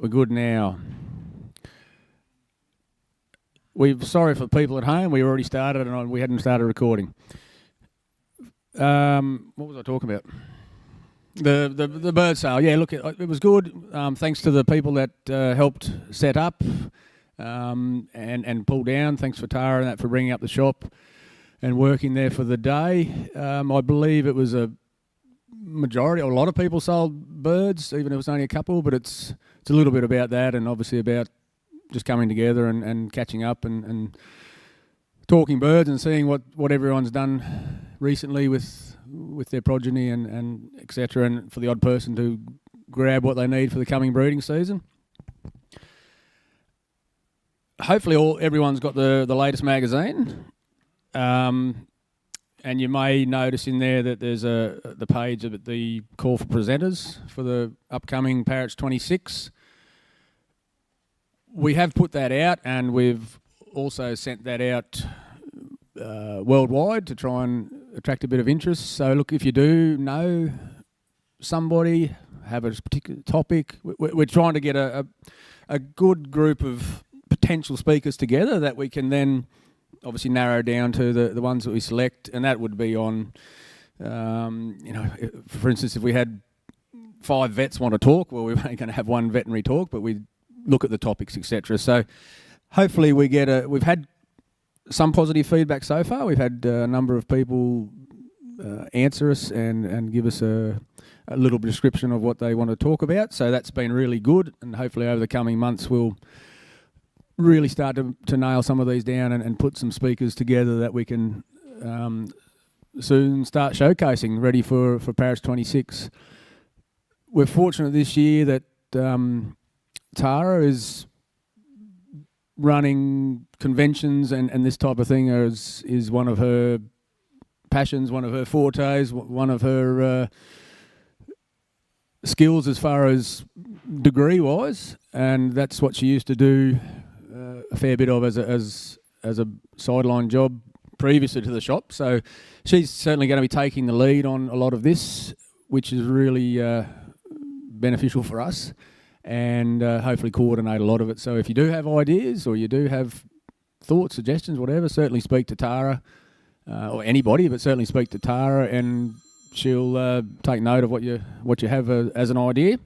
We're good now. We're sorry for people at home. We already started and we hadn't started recording. What was I talking about? The bird sale. Yeah, look, it was good. Thanks to the people that helped set up and pull down. Thanks for Tara and that for bringing up the shop and working there for the day. I believe it was a majority, or a lot of people sold birds, even if it was only a couple, but it's a little bit about that and obviously about just coming together and catching up and talking birds and seeing what everyone's done recently with their progeny and etc. and for the odd person to grab what they need for the coming breeding season. Hopefully everyone's got the latest magazine. And you may notice in there that there's the page of the call for presenters for the upcoming Parrots 26. We have put that out, and we've also sent that out worldwide to try and attract a bit of interest. So look, if you do know somebody, have a particular topic, we're trying to get a good group of potential speakers together that we can then obviously narrow down to the ones that we select, and that would be on, for instance, if we had 5 vets want to talk, well, we're only going to have one veterinary talk, but we look at the topics, etc. So hopefully we've had some positive feedback so far. We've had a number of people answer us and give us a little description of what they want to talk about. So that's been really good, and hopefully over the coming months we'll really start to nail some of these down and put some speakers together that we can soon start showcasing, ready for Parrots 26. We're fortunate this year that Tara is running conventions and this type of thing is one of her passions, one of her fortes, one of her skills as far as degree-wise, and that's what she used to do a fair bit of as a sideline job previously to the shop. So she's certainly going to be taking the lead on a lot of this, which is really beneficial for us, and hopefully coordinate a lot of it. So if you do have ideas or you do have thoughts, suggestions, whatever, certainly speak to Tara or anybody, but certainly speak to Tara, and she'll take note of what you have as an idea.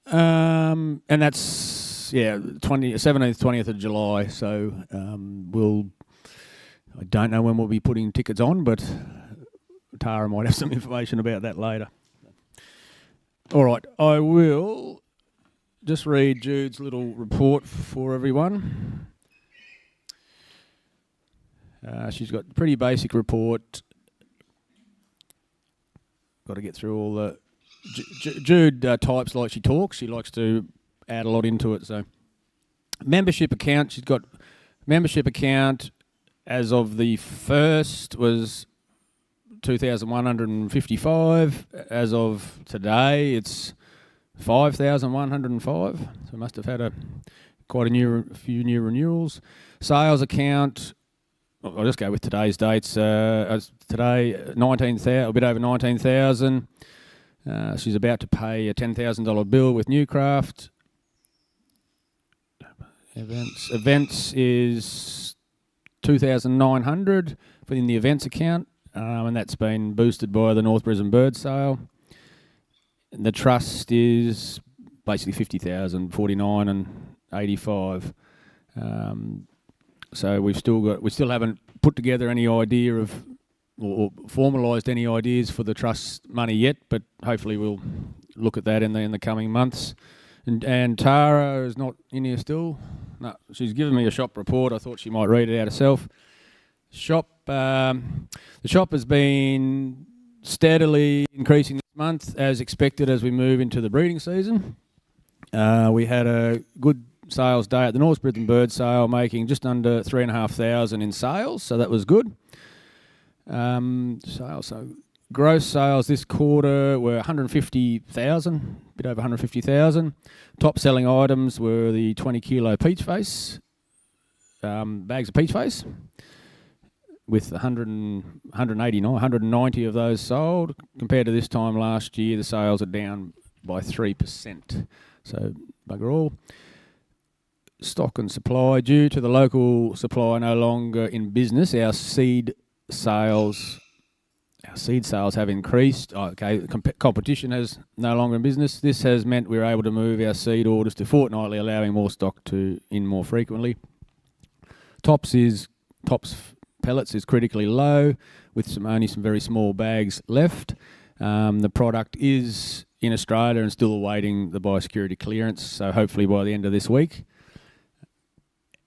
And that's 17th, 20th of July. So I don't know when we'll be putting tickets on, but Tara might have some information about that later. All right, I will just read Jude's little report for everyone. She's got a pretty basic report. Got to get through all the... Jude types like she talks. She likes to add a lot into it. So membership account, she's got membership account as of the 1st was 2,155. As of today, it's 5,105. So we must have had quite a few new renewals. Sales account, I'll just go with today's dates. Today, 19,000, a bit over 19,000. She's about to pay a $10,000 bill with Newcraft. Events is 2,900 within the events account, and that's been boosted by the North Brisbane bird sale. And the trust is basically 50,000, 49 and 85. So we still haven't put together any idea of or formalised any ideas for the trust money yet, but hopefully we'll look at that in the coming months. And Tara is not in here still. No, she's given me a shop report. I thought she might read it out herself. The shop has been steadily increasing this month as expected as we move into the breeding season. We had a good sales day at the North Brisbane bird sale, making just under 3,500 in sales, so that was good. So gross sales this quarter were 150,000, a bit over 150,000. Top selling items were the 20 kilo peach face, bags of peach face, with 190 of those sold. Compared to this time last year, the sales are down by 3%. So bugger all. Stock and supply. Due to the local supply no longer in business, our seed sales have increased. Competition has no longer in business. This has meant we're able to move our seed orders to fortnightly, allowing more stock to in more frequently. Tops pellets is critically low, with only some very small bags left. The product is in Australia and still awaiting the biosecurity clearance, so hopefully by the end of this week.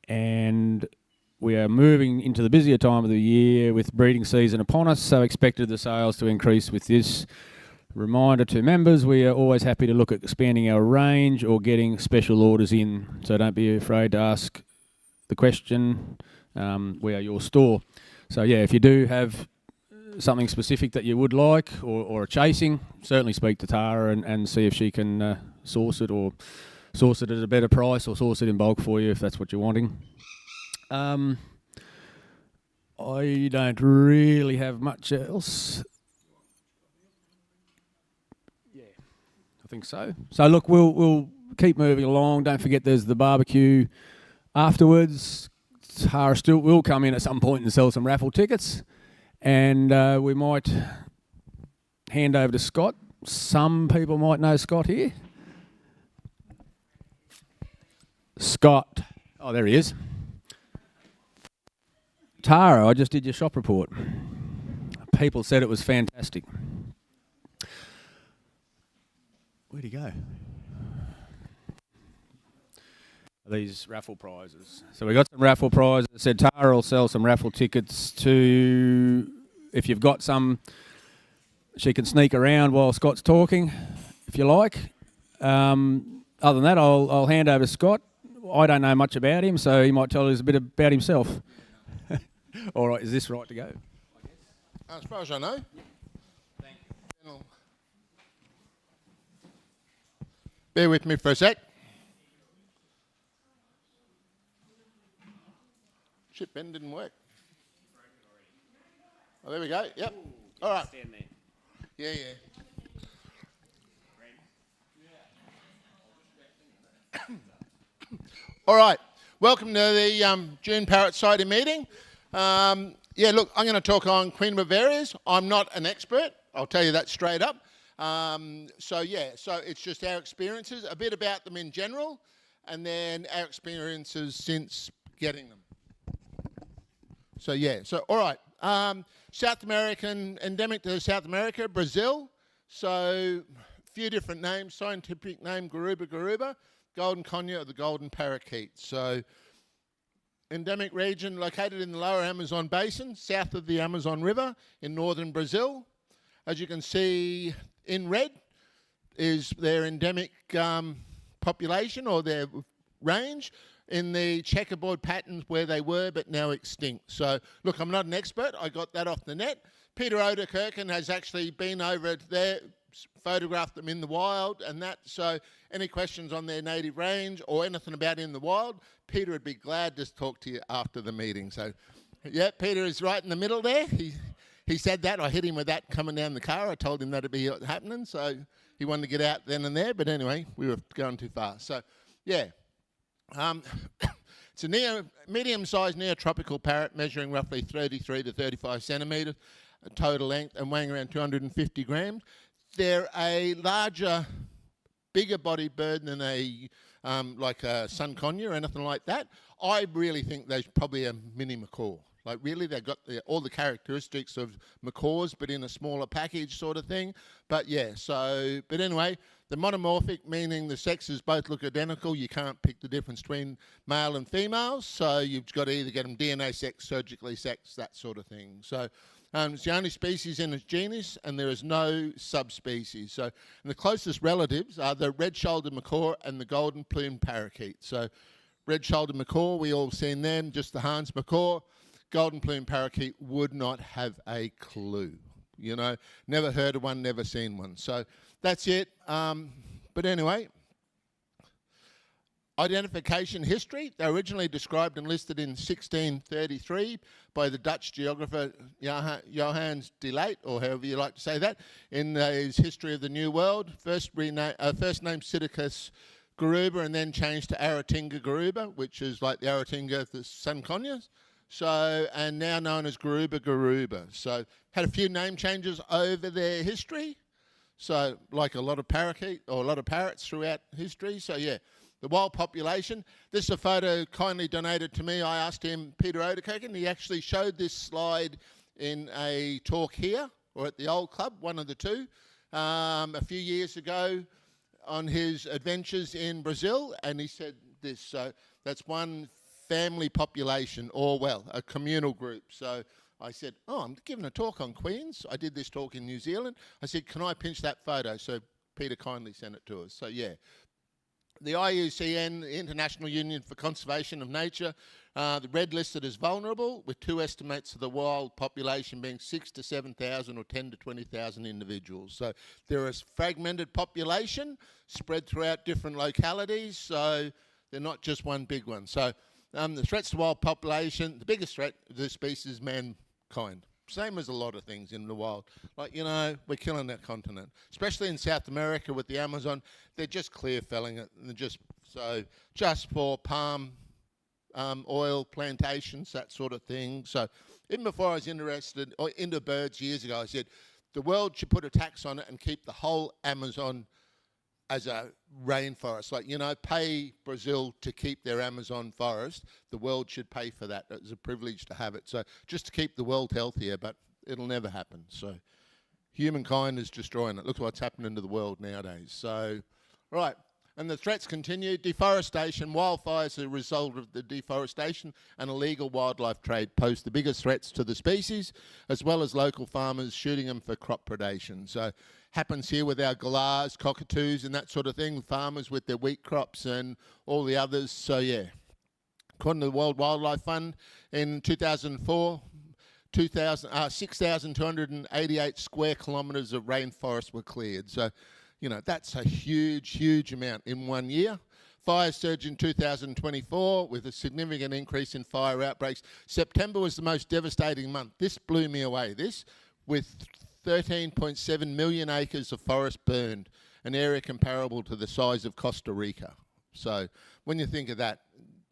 And we are moving into the busier time of the year with breeding season upon us, so expected the sales to increase with this. Reminder to members, we are always happy to look at expanding our range or getting special orders in, so don't be afraid to ask the question. We are your store. So yeah, if you do have something specific that you would like or are chasing, certainly speak to Tara and see if she can source it at a better price, or source it in bulk for you if that's what you're wanting. I don't really have much else. Yeah, I think so. So look, we'll keep moving along. Don't forget there's the barbecue afterwards. Tara still will come in at some point and sell some raffle tickets, and we might hand over to Scott. Some people might know Scott here. Scott. Oh, there he is. Tara, I just did your shop report. People said it was fantastic. Where'd he go? These raffle prizes. So we got some raffle prizes. I said Tara will sell some raffle tickets to, if you've got some, she can sneak around while Scott's talking, if you like. Other than that, I'll hand over to Scott. I don't know much about him, so he might tell us a bit about himself. All right, is this right to go? As far as I know. Thank you. Bear with me for a sec. Shit, Ben didn't work. Oh, there we go. Yep. All right. Stand there. Yeah. All right. Welcome to the June Parrot Society meeting. Look, I'm going to talk on Queen of Bavarias. I'm not an expert. I'll tell you that straight up. So it's just our experiences, a bit about them in general, and then our experiences since getting them. So all right. South American, endemic to South America, Brazil. So a few different names. Scientific name, garuba, golden conure, or the golden parakeet. So endemic region located in the lower Amazon basin, south of the Amazon River in northern Brazil. As you can see in red is their endemic population or their range in the checkerboard patterns where they were but now extinct. So look, I'm not an expert. I got that off the net. Peter Oderkirchen has actually been over there, photographed them in the wild and that. So any questions on their native range or anything about in the wild, Peter would be glad to talk to you after the meeting. So yeah, Peter is right in the middle there. He said that. I hit him with that coming down the car. I told him that'd be happening. So he wanted to get out then and there. But anyway, we were going too fast. So yeah. It's a medium-sized neotropical parrot measuring roughly 33 to 35 centimetres total length and weighing around 250 grams. They're a larger, bigger bodied bird than like a sun conure or anything like that. I really think they're probably a mini macaw. Like really, they've got all the characteristics of macaws, but in a smaller package sort of thing. But yeah, but anyway, the monomorphic, meaning the sexes both look identical. You can't pick the difference between male and females. So you've got to either get them DNA sex, surgically sex, that sort of thing. So it's the only species in its genus, and there is no subspecies. So and the closest relatives are the red-shouldered macaw and the golden-plumed parakeet. So red-shouldered macaw, we all seen them, just the Hans macaw. Golden plume parakeet would not have a clue, you know, never heard of one, never seen one. So that's it. But anyway, Identification history. They were originally described and listed in 1633 by the Dutch geographer Johannes de Laet, or however you like to say that, in his History of the New World. First named Psittacus Garuba and then changed to Aratinga Garuba, which is like the Aratinga of the Sanconias. So, and now known as Garuba Garuba. So, had a few name changes over their history. So, like a lot of parakeet or a lot of parrots throughout history. So, yeah, the wild population. This is a photo kindly donated to me. I asked him, Peter Oderkoken, he actually showed this slide in a talk here or at the old club, one of the two, a few years ago on his adventures in Brazil. And he said this, so that's one family population, or well, a communal group. So I said, oh, I'm giving a talk on Queens. I did this talk in New Zealand. I said, can I pinch that photo? So Peter kindly sent it to us. So yeah, the IUCN, the International Union for Conservation of Nature, the red listed as vulnerable, with two estimates of the wild population being 6,000 to 7,000 or 10,000 to 20,000 individuals. So there is fragmented population spread throughout different localities. So they're not just one big one. So the threats to wild population, the biggest threat to this species is mankind. Same as a lot of things in the wild. Like, you know, we're killing that continent. Especially in South America with the Amazon, they're just clear felling it. And just for palm oil plantations, that sort of thing. So even before I was interested into birds years ago, I said, the world should put a tax on it and keep the whole Amazon as a rainforest. Like, you know, pay Brazil to keep their Amazon forest. The world should pay for that. It's a privilege to have it. So just to keep the world healthier, but it'll never happen. So humankind is destroying it. Look what's happening to the world nowadays. So, right. And the threats continue. Deforestation, wildfires are a result of the deforestation, and illegal wildlife trade pose the biggest threats to the species, as well as local farmers shooting them for crop predation. So happens here with our galahs, cockatoos and that sort of thing, farmers with their wheat crops and all the others. So yeah, according to the World Wildlife Fund, in 2004, 6,288 square kilometres of rainforest were cleared. So, you know, that's a huge, huge amount in 1 year. Fires surged in 2024 with a significant increase in fire outbreaks. September was the most devastating month. This blew me away, with 13.7 million acres of forest burned, an area comparable to the size of Costa Rica. So when you think of that,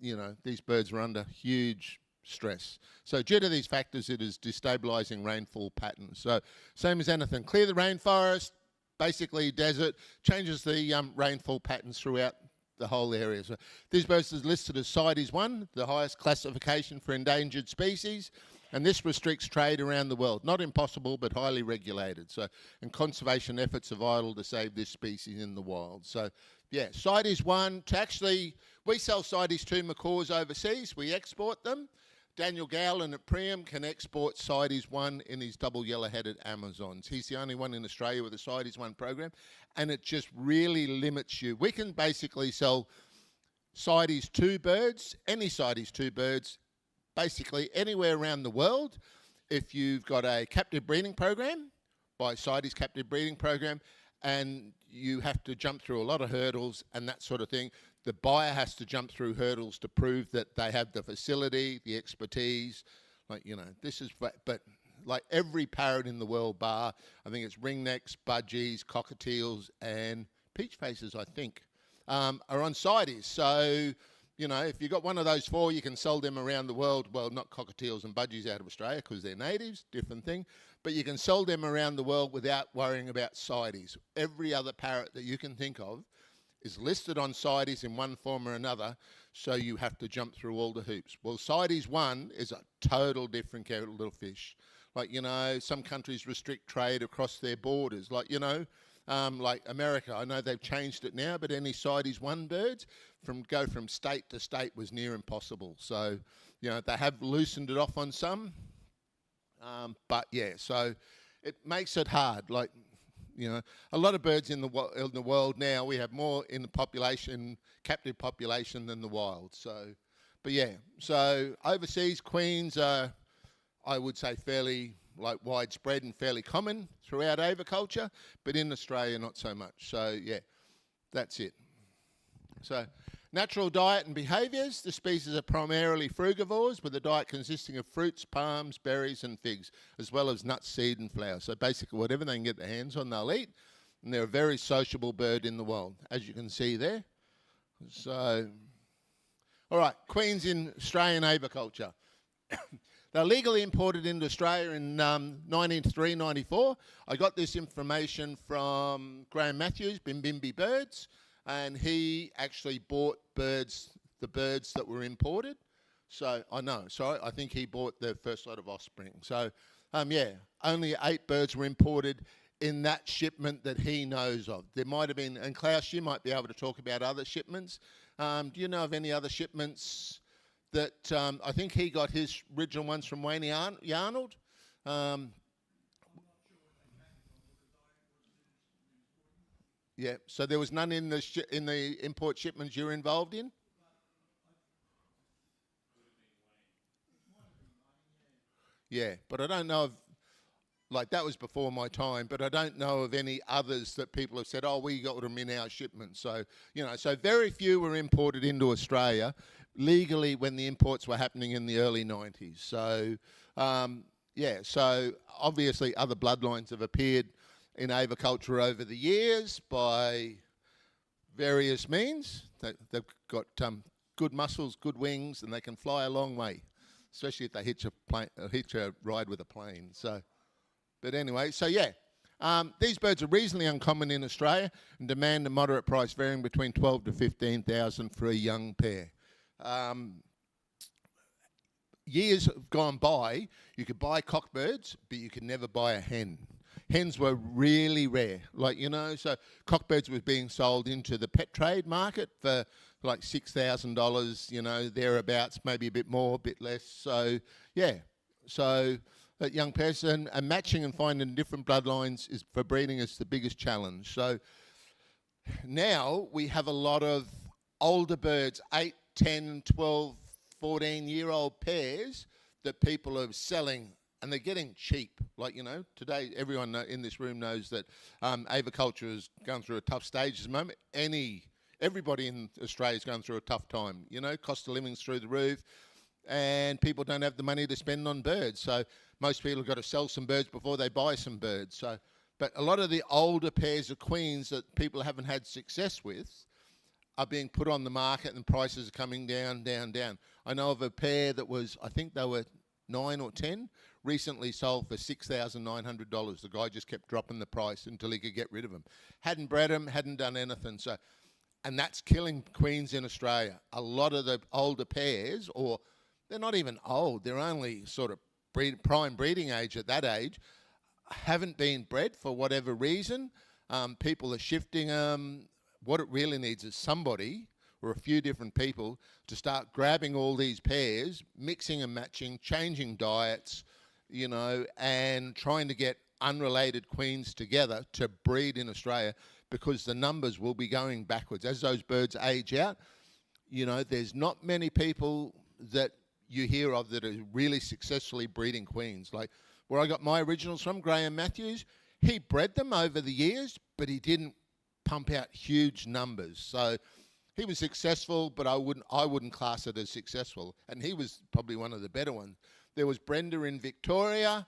you know, these birds are under huge stress. So due to these factors, it is destabilising rainfall patterns. So same as anything, clear the rainforest, basically desert, changes the rainfall patterns throughout the whole area. So these birds are listed as CITES 1, the highest classification for endangered species, and this restricts trade around the world. Not impossible, but highly regulated. So, and conservation efforts are vital to save this species in the wild. So, yeah, CITES 1, we sell CITES 2 macaws overseas, we export them. Daniel Gowland at Priam can export CITES 1 in his double yellow-headed Amazons. He's the only one in Australia with a CITES 1 program, and it just really limits you. We can basically sell CITES 2 birds, any CITES 2 birds, basically anywhere around the world. If you've got a captive breeding program, by CITES captive breeding program, and you have to jump through a lot of hurdles and that sort of thing. The buyer has to jump through hurdles to prove that they have the facility, the expertise. Like, you know, this is, but like every parrot in the world bar, I think it's ringnecks, budgies, cockatiels, and peach faces, I think, are on CITES. So, you know, if you've got one of those four, you can sell them around the world. Well, not cockatiels and budgies out of Australia because they're natives, different thing. But you can sell them around the world without worrying about CITES. Every other parrot that you can think of is listed on CITES in one form or another, so you have to jump through all the hoops. Well, CITES 1 is a total different kettle of fish. Like, you know, some countries restrict trade across their borders. Like, you know, like America, I know they've changed it now, but any CITES 1 birds go from state to state was near impossible. So, you know, they have loosened it off on some, but yeah, so it makes it hard. Like, you know, a lot of birds in the world now, we have more in the population, captive population, than the wild. So, but yeah, so overseas, queens are, I would say, fairly like widespread and fairly common throughout aviculture, but in Australia, not so much. So yeah, that's it. So Natural diet and behaviours. The species are primarily frugivores, with a diet consisting of fruits, palms, berries and figs, as well as nuts, seed and flour. So basically whatever they can get their hands on, they'll eat. And they're a very sociable bird in the wild, as you can see there. So, all right, queens in Australian aviculture. They're legally imported into Australia in 1993-94. I got this information from Graham Matthews, Bimbimbi Birds, and he actually bought the birds that were imported. So I think he bought the first lot of offspring. So yeah, only 8 birds were imported in that shipment that he knows of. There might have been, and Klaus, you might be able to talk about other shipments. Do you know of any other shipments that, I think he got his original ones from Wayne Yarnold? Yeah, so there was none in the import shipments you're involved in? Yeah, but I don't know of, like that was before my time, but I don't know of any others that people have said, oh, we got them in our shipment. So, so very few were imported into Australia legally when the imports were happening in the early 90s. So, yeah, so obviously other bloodlines have appeared in aviculture over the years by various means. They've got good muscles, good wings, and they can fly a long way, especially if they hitch a ride with a plane. So, but anyway, so yeah, these birds are reasonably uncommon in Australia and demand a moderate price, varying between 12 to 15,000 for a young pair. Years have gone by, you could buy cockbirds, but you could never buy a hen. Hens were really rare, so cockbirds was being sold into the pet trade market for like $6,000, thereabouts, maybe a bit more, a bit less. So, yeah, so that young person, and matching and finding different bloodlines is for breeding is the biggest challenge. So now we have a lot of older birds, 8, 10, 12, 14-year-old pairs that people are selling, and they're getting cheap. Today everyone in this room knows that aviculture is going through a tough stage at the moment. Everybody in Australia is going through a tough time. Cost of living's through the roof, and people don't have the money to spend on birds. So most people have got to sell some birds before they buy some birds. So, but a lot of the older pairs of queens that people haven't had success with are being put on the market, and prices are coming down, down, down. I know of a pair that was, I think they were 9 or 10, recently sold for $6,900. The guy just kept dropping the price until he could get rid of them. Hadn't bred them, hadn't done anything. So, and that's killing queens in Australia. A lot of the older pairs, or they're not even old, they're only sort of prime breeding age at that age, haven't been bred for whatever reason. People are shifting them. What it really needs is somebody or a few different people to start grabbing all these pairs, mixing and matching, changing diets, and trying to get unrelated queens together to breed in Australia, because the numbers will be going backwards. As those birds age out, there's not many people that you hear of that are really successfully breeding queens. Like where I got my originals from, Graham Matthews, he bred them over the years, but he didn't pump out huge numbers. So he was successful, but I wouldn't class it as successful. And he was probably one of the better ones. There was Brenda in Victoria.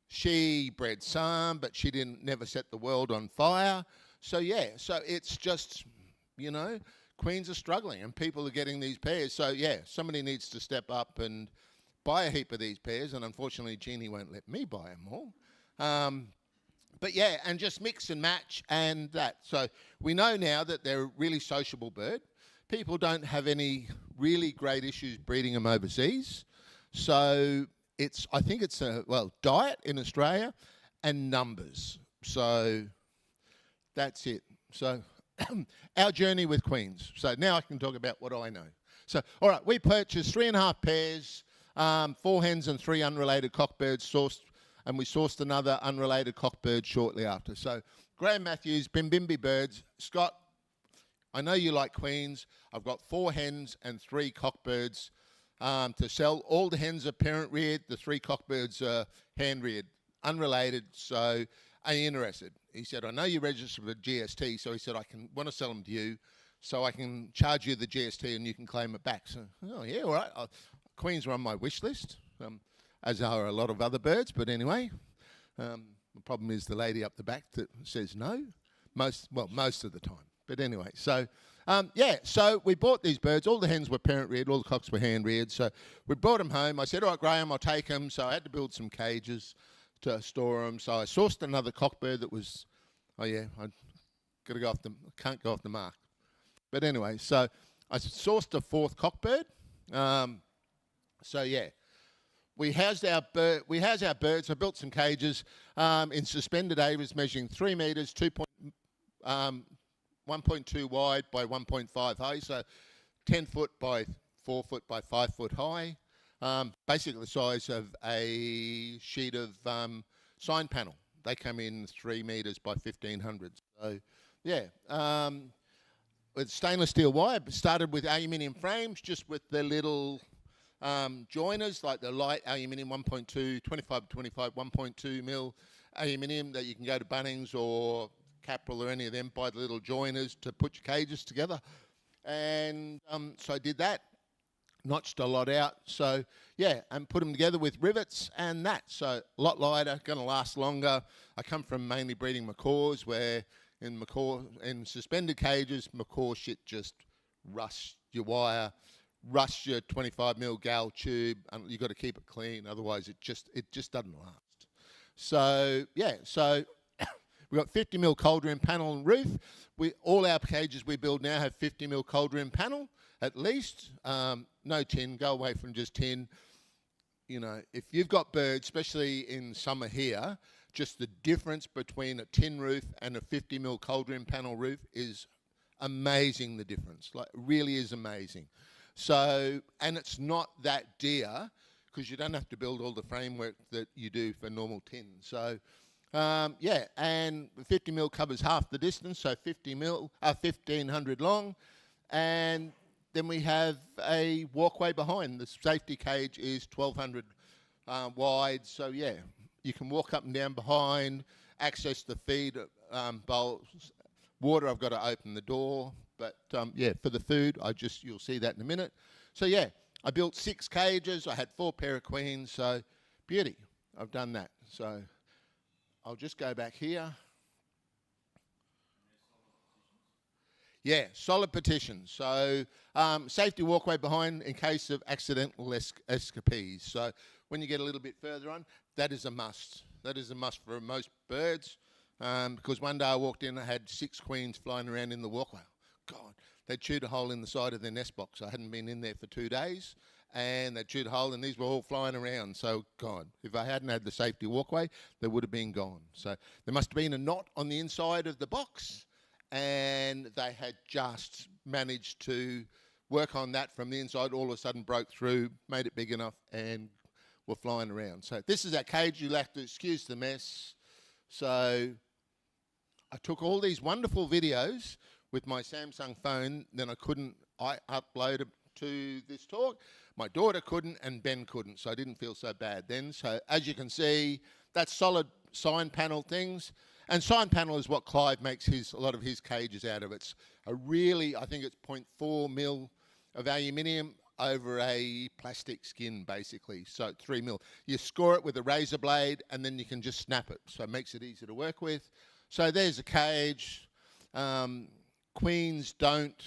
She bred some, but she never set the world on fire. So yeah, so it's just, queens are struggling and people are getting these pairs. So yeah, somebody needs to step up and buy a heap of these pairs. And unfortunately, Jeannie won't let me buy them all. But yeah, and just mix and match and that. So we know now that they're a really sociable bird. People don't have any really great issues breeding them overseas. So I think it's diet in Australia and numbers. So that's it. So our journey with queens. So now I can talk about what I know. So, all right, we purchased 3.5 pairs, 4 hens and 3 unrelated cockbirds sourced, and we sourced another unrelated cockbird shortly after. So Graham Matthews, Bimbimbi Birds. Scott, I know you like queens. I've got 4 hens and 3 cockbirds to sell. All the hens are parent reared. The 3 cockbirds are hand reared, unrelated. So are you interested? He said, I know you registered with GST. So he said, want to sell them to you. so I can charge you the GST and you can claim it back. So, oh yeah, all right. Queens are on my wish list, as are a lot of other birds. But anyway, the problem is the lady up the back that says no, most of the time. But anyway, so so we bought these birds. All the hens were parent reared, all the cocks were hand reared. So we brought them home. I said, all right, Graham, I'll take them. So I had to build some cages to store them. So I sourced another cockbird that was, can't go off the mark. But anyway, so I sourced a fourth cockbird. We housed our birds. I built some cages in suspended aviaries measuring 3 metres, 1.2 wide by 1.5 high, so 10 foot by 4 foot by 5 foot high. Basically the size of a sheet of sign panel. They come in 3 metres by 1500. So with stainless steel wire. Started with aluminium frames, just with the little joiners, like the light aluminium 1.2, 25 25, 1.2 mil aluminium that you can go to Bunnings or Capral or any of them, buy the little joiners to put your cages together. And so I did that, notched a lot out. So and put them together with rivets and that. So a lot lighter, going to last longer. I come from mainly breeding macaws, where in suspended cages, macaw shit just rusts your wire, rusts your 25 mil gal tube, and you got to keep it clean, otherwise it just doesn't last. So we've got 50 mil cold room panel and roof. All our cages we build now have 50 mil cold room panel at least. No tin. Go away from just tin. If you've got birds, especially in summer here, just the difference between a tin roof and a 50 mil cold room panel roof is amazing. The difference, like, really is amazing. So, and it's not that dear because you don't have to build all the framework that you do for normal tin. So, and 50 mil covers half the distance, so 50 mil, 1500 long, and then we have a walkway behind. The safety cage is 1200 wide, so you can walk up and down behind, access the feed bowls. Water, I've got to open the door, but for the food, you'll see that in a minute. So I built 6 cages. I had 4 pair of queens, so beauty. I've done that. So I'll just go back here. Yeah, solid partitions. So safety walkway behind in case of accidental escapees. So when you get a little bit further on, that is a must. That is a must for most birds. Because one day I walked in, I had 6 queens flying around in the walkway. God, they chewed a hole in the side of their nest box. I hadn't been in there for 2 days, and they chewed a hole, and these were all flying around. So, God, if I hadn't had the safety walkway, they would have been gone. So there must have been a knot on the inside of the box, and they had just managed to work on that from the inside, all of a sudden broke through, made it big enough, and were flying around. So this is our cage. You'll have to excuse the mess. So I took all these wonderful videos with my Samsung phone, then I upload them to this talk. My daughter couldn't and Ben couldn't, so I didn't feel so bad then. So as you can see, that's solid sign panel things. And sign panel is what Clive makes a lot of his cages out of. It's I think it's 0.4 mil of aluminium over a plastic skin, basically, so 3 mil. You score it with a razor blade, and then you can just snap it, so it makes it easy to work with. So there's a cage. Queens don't,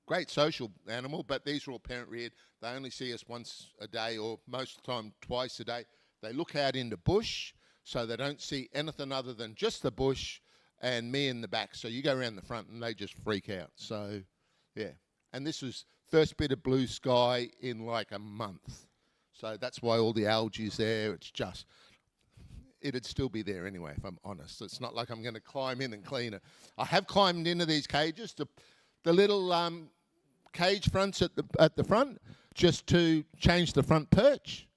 great social animal, but these are all parent reared. They only see us once a day, or most of the time twice a day. They look out into bush, so they don't see anything other than just the bush and me in the back. So you go around the front and they just freak out. So, and this was first bit of blue sky in like a month. So that's why all the algae's there. It's just, it'd still be there anyway, if I'm honest. It's not like I'm going to climb in and clean it. I have climbed into these cages, the little cage fronts at the front, just to change the front perch.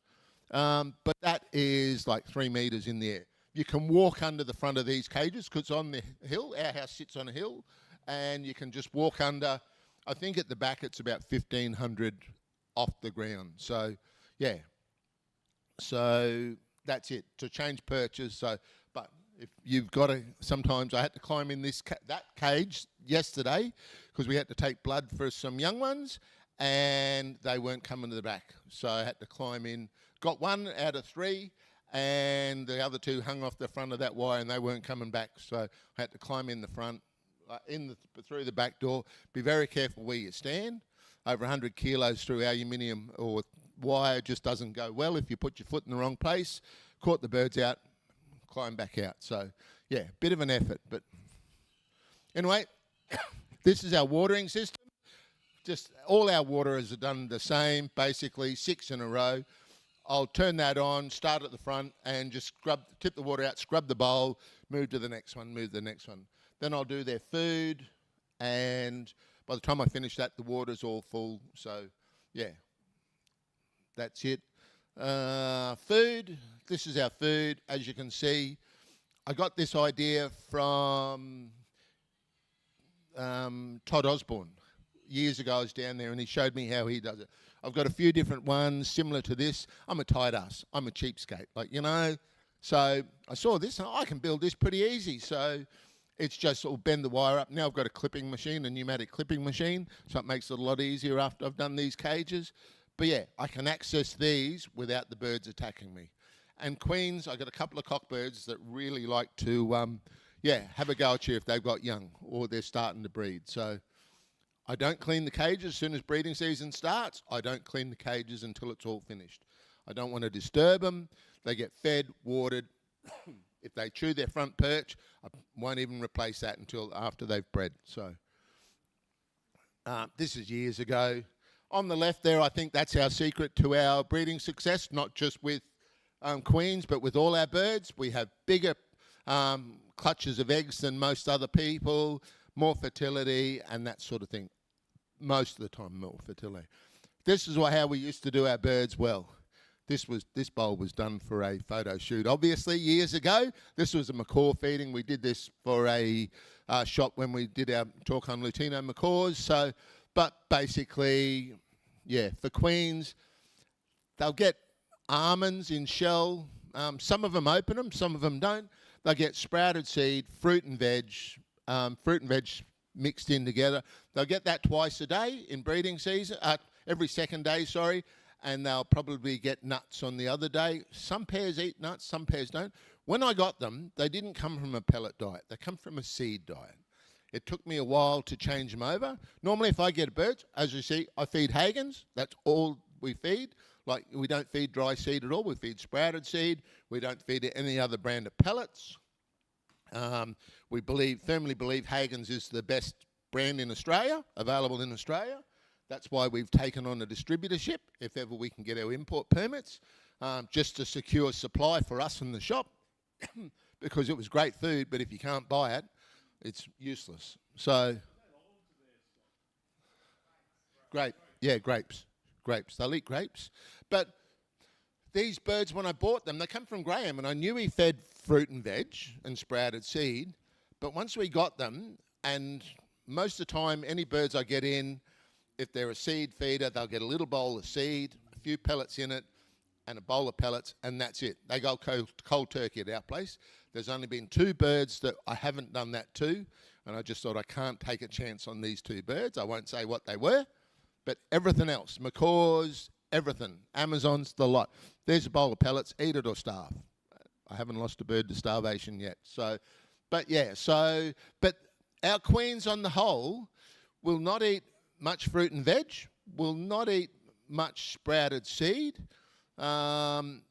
But that is like 3 metres in the air. You can walk under the front of these cages because it's on the hill. Our house sits on a hill, and you can just walk under. I think at the back it's about 1,500 off the ground. So, So that's it, to change perches. So, but If you've got to, sometimes I had to climb in that cage yesterday because we had to take blood for some young ones and they weren't coming to the back. So I had to climb in, got one out of 3 and the other 2 hung off the front of that wire and they weren't coming back. So I had to climb in the front, through the back door. Be very careful where you stand. Over 100 kilos through aluminium or wire just doesn't go well if you put your foot in the wrong place. Caught the birds out, climb back out. So, yeah, bit of an effort. But anyway, this is our watering system. Just all our waterers are done the same, basically 6 in a row. I'll turn that on, start at the front, and just tip the water out, scrub the bowl, move to the next one, move to the next one. Then I'll do their food, and by the time I finish that, the water's all full. So, yeah, that's it. Food, this is our food. As you can see, I got this idea from Todd Osborne. Years ago, I was down there and he showed me how he does it. I've got a few different ones similar to this. I'm a tight ass. I'm a cheapskate, So I saw this and I can build this pretty easy. So it's just sort of bend the wire up. Now I've got a clipping machine, a pneumatic clipping machine, so it makes it a lot easier after I've done these cages. But yeah, I can access these without the birds attacking me. And queens, I've got a couple of cockbirds that really like to, have a go at you if they've got young or they're starting to breed. So I don't clean the cages as soon as breeding season starts. I don't clean the cages until it's all finished. I don't want to disturb them. They get fed, watered. If they chew their front perch, I won't even replace that until after they've bred. So this is years ago. On the left there, I think that's our secret to our breeding success, not just with queens, but with all our birds. We have bigger clutches of eggs than most other people, more fertility and that sort of thing. Most of the time, more fertility. This is how we used to do our birds well. This bowl was done for a photo shoot, obviously, years ago. This was a macaw feeding. We did this for a shop when we did our talk on Lutino macaws. So, but basically, yeah, for queens, they'll get almonds in shell. Some of them open them, some of them don't. They'll get sprouted seed, fruit and veg mixed in together. They'll get that twice a day in breeding season, every second day, sorry, and they'll probably get nuts on the other day. Some pairs eat nuts, some pairs don't. When I got them, they didn't come from a pellet diet. They come from a seed diet. It took me a while to change them over. Normally, if I get a bird, as you see, I feed Hagen's. That's all we feed. Like, we don't feed dry seed at all. We feed sprouted seed. We don't feed any other brand of pellets. We firmly believe Hagen's is the best brand in Australia, available in Australia. That's why we've taken on a distributorship, if ever we can get our import permits, just to secure supply for us in the shop, because it was great food, but if you can't buy it, it's useless. So, grapes. They'll eat grapes. But these birds, when I bought them, they come from Graham, and I knew he fed fruit and veg and sprouted seed. But once we got them, and most of the time, any birds I get in, if they're a seed feeder, they'll get a little bowl of seed, a few pellets in it, and a bowl of pellets, and that's it. They go cold turkey at our place. There's only been 2 birds that I haven't done that to, and I just thought I can't take a chance on these 2 birds. I won't say what they were, but everything else, macaws, everything, Amazons, the lot. There's a bowl of pellets, eat it or starve. I haven't lost a bird to starvation yet. So, but our queens on the whole will not eat much fruit and veg, will not eat much sprouted seed. Some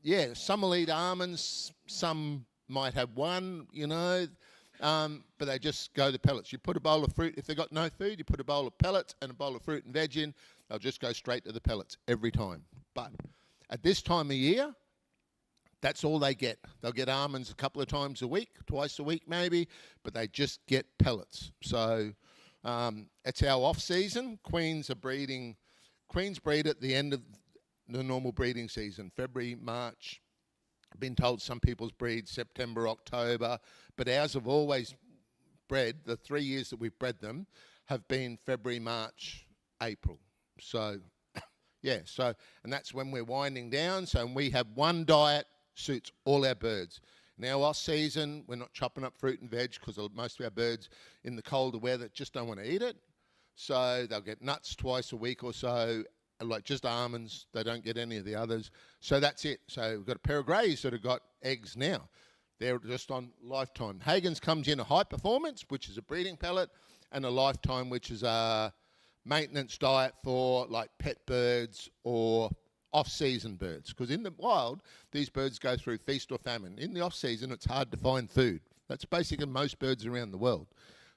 will eat almonds, some might have one, but they just go to pellets. You put a bowl of fruit, if they've got no food, you put a bowl of pellets and a bowl of fruit and veg in, they'll just go straight to the pellets every time. But at this time of year, that's all they get. They'll get almonds a couple of times a week, twice a week maybe, but they just get pellets. So it's our off season. Queens breed at the end of the normal breeding season, February, March. I've been told some people's breed September, October, but ours have always bred, the 3 years that we've bred them, have been February, March, April. So, and that's when we're winding down. So we have one diet, suits all our birds. Now, off season, we're not chopping up fruit and veg because most of our birds in the colder weather just don't want to eat it. So they'll get nuts twice a week or so, like just almonds. They don't get any of the others. So that's it. So we've got a pair of greys that have got eggs now. They're just on lifetime. Hagen's comes in a high performance, which is a breeding pellet, and a lifetime, which is a maintenance diet for like pet birds or off-season birds. Because in the wild, these birds go through feast or famine. In the off-season, it's hard to find food. That's basically most birds around the world.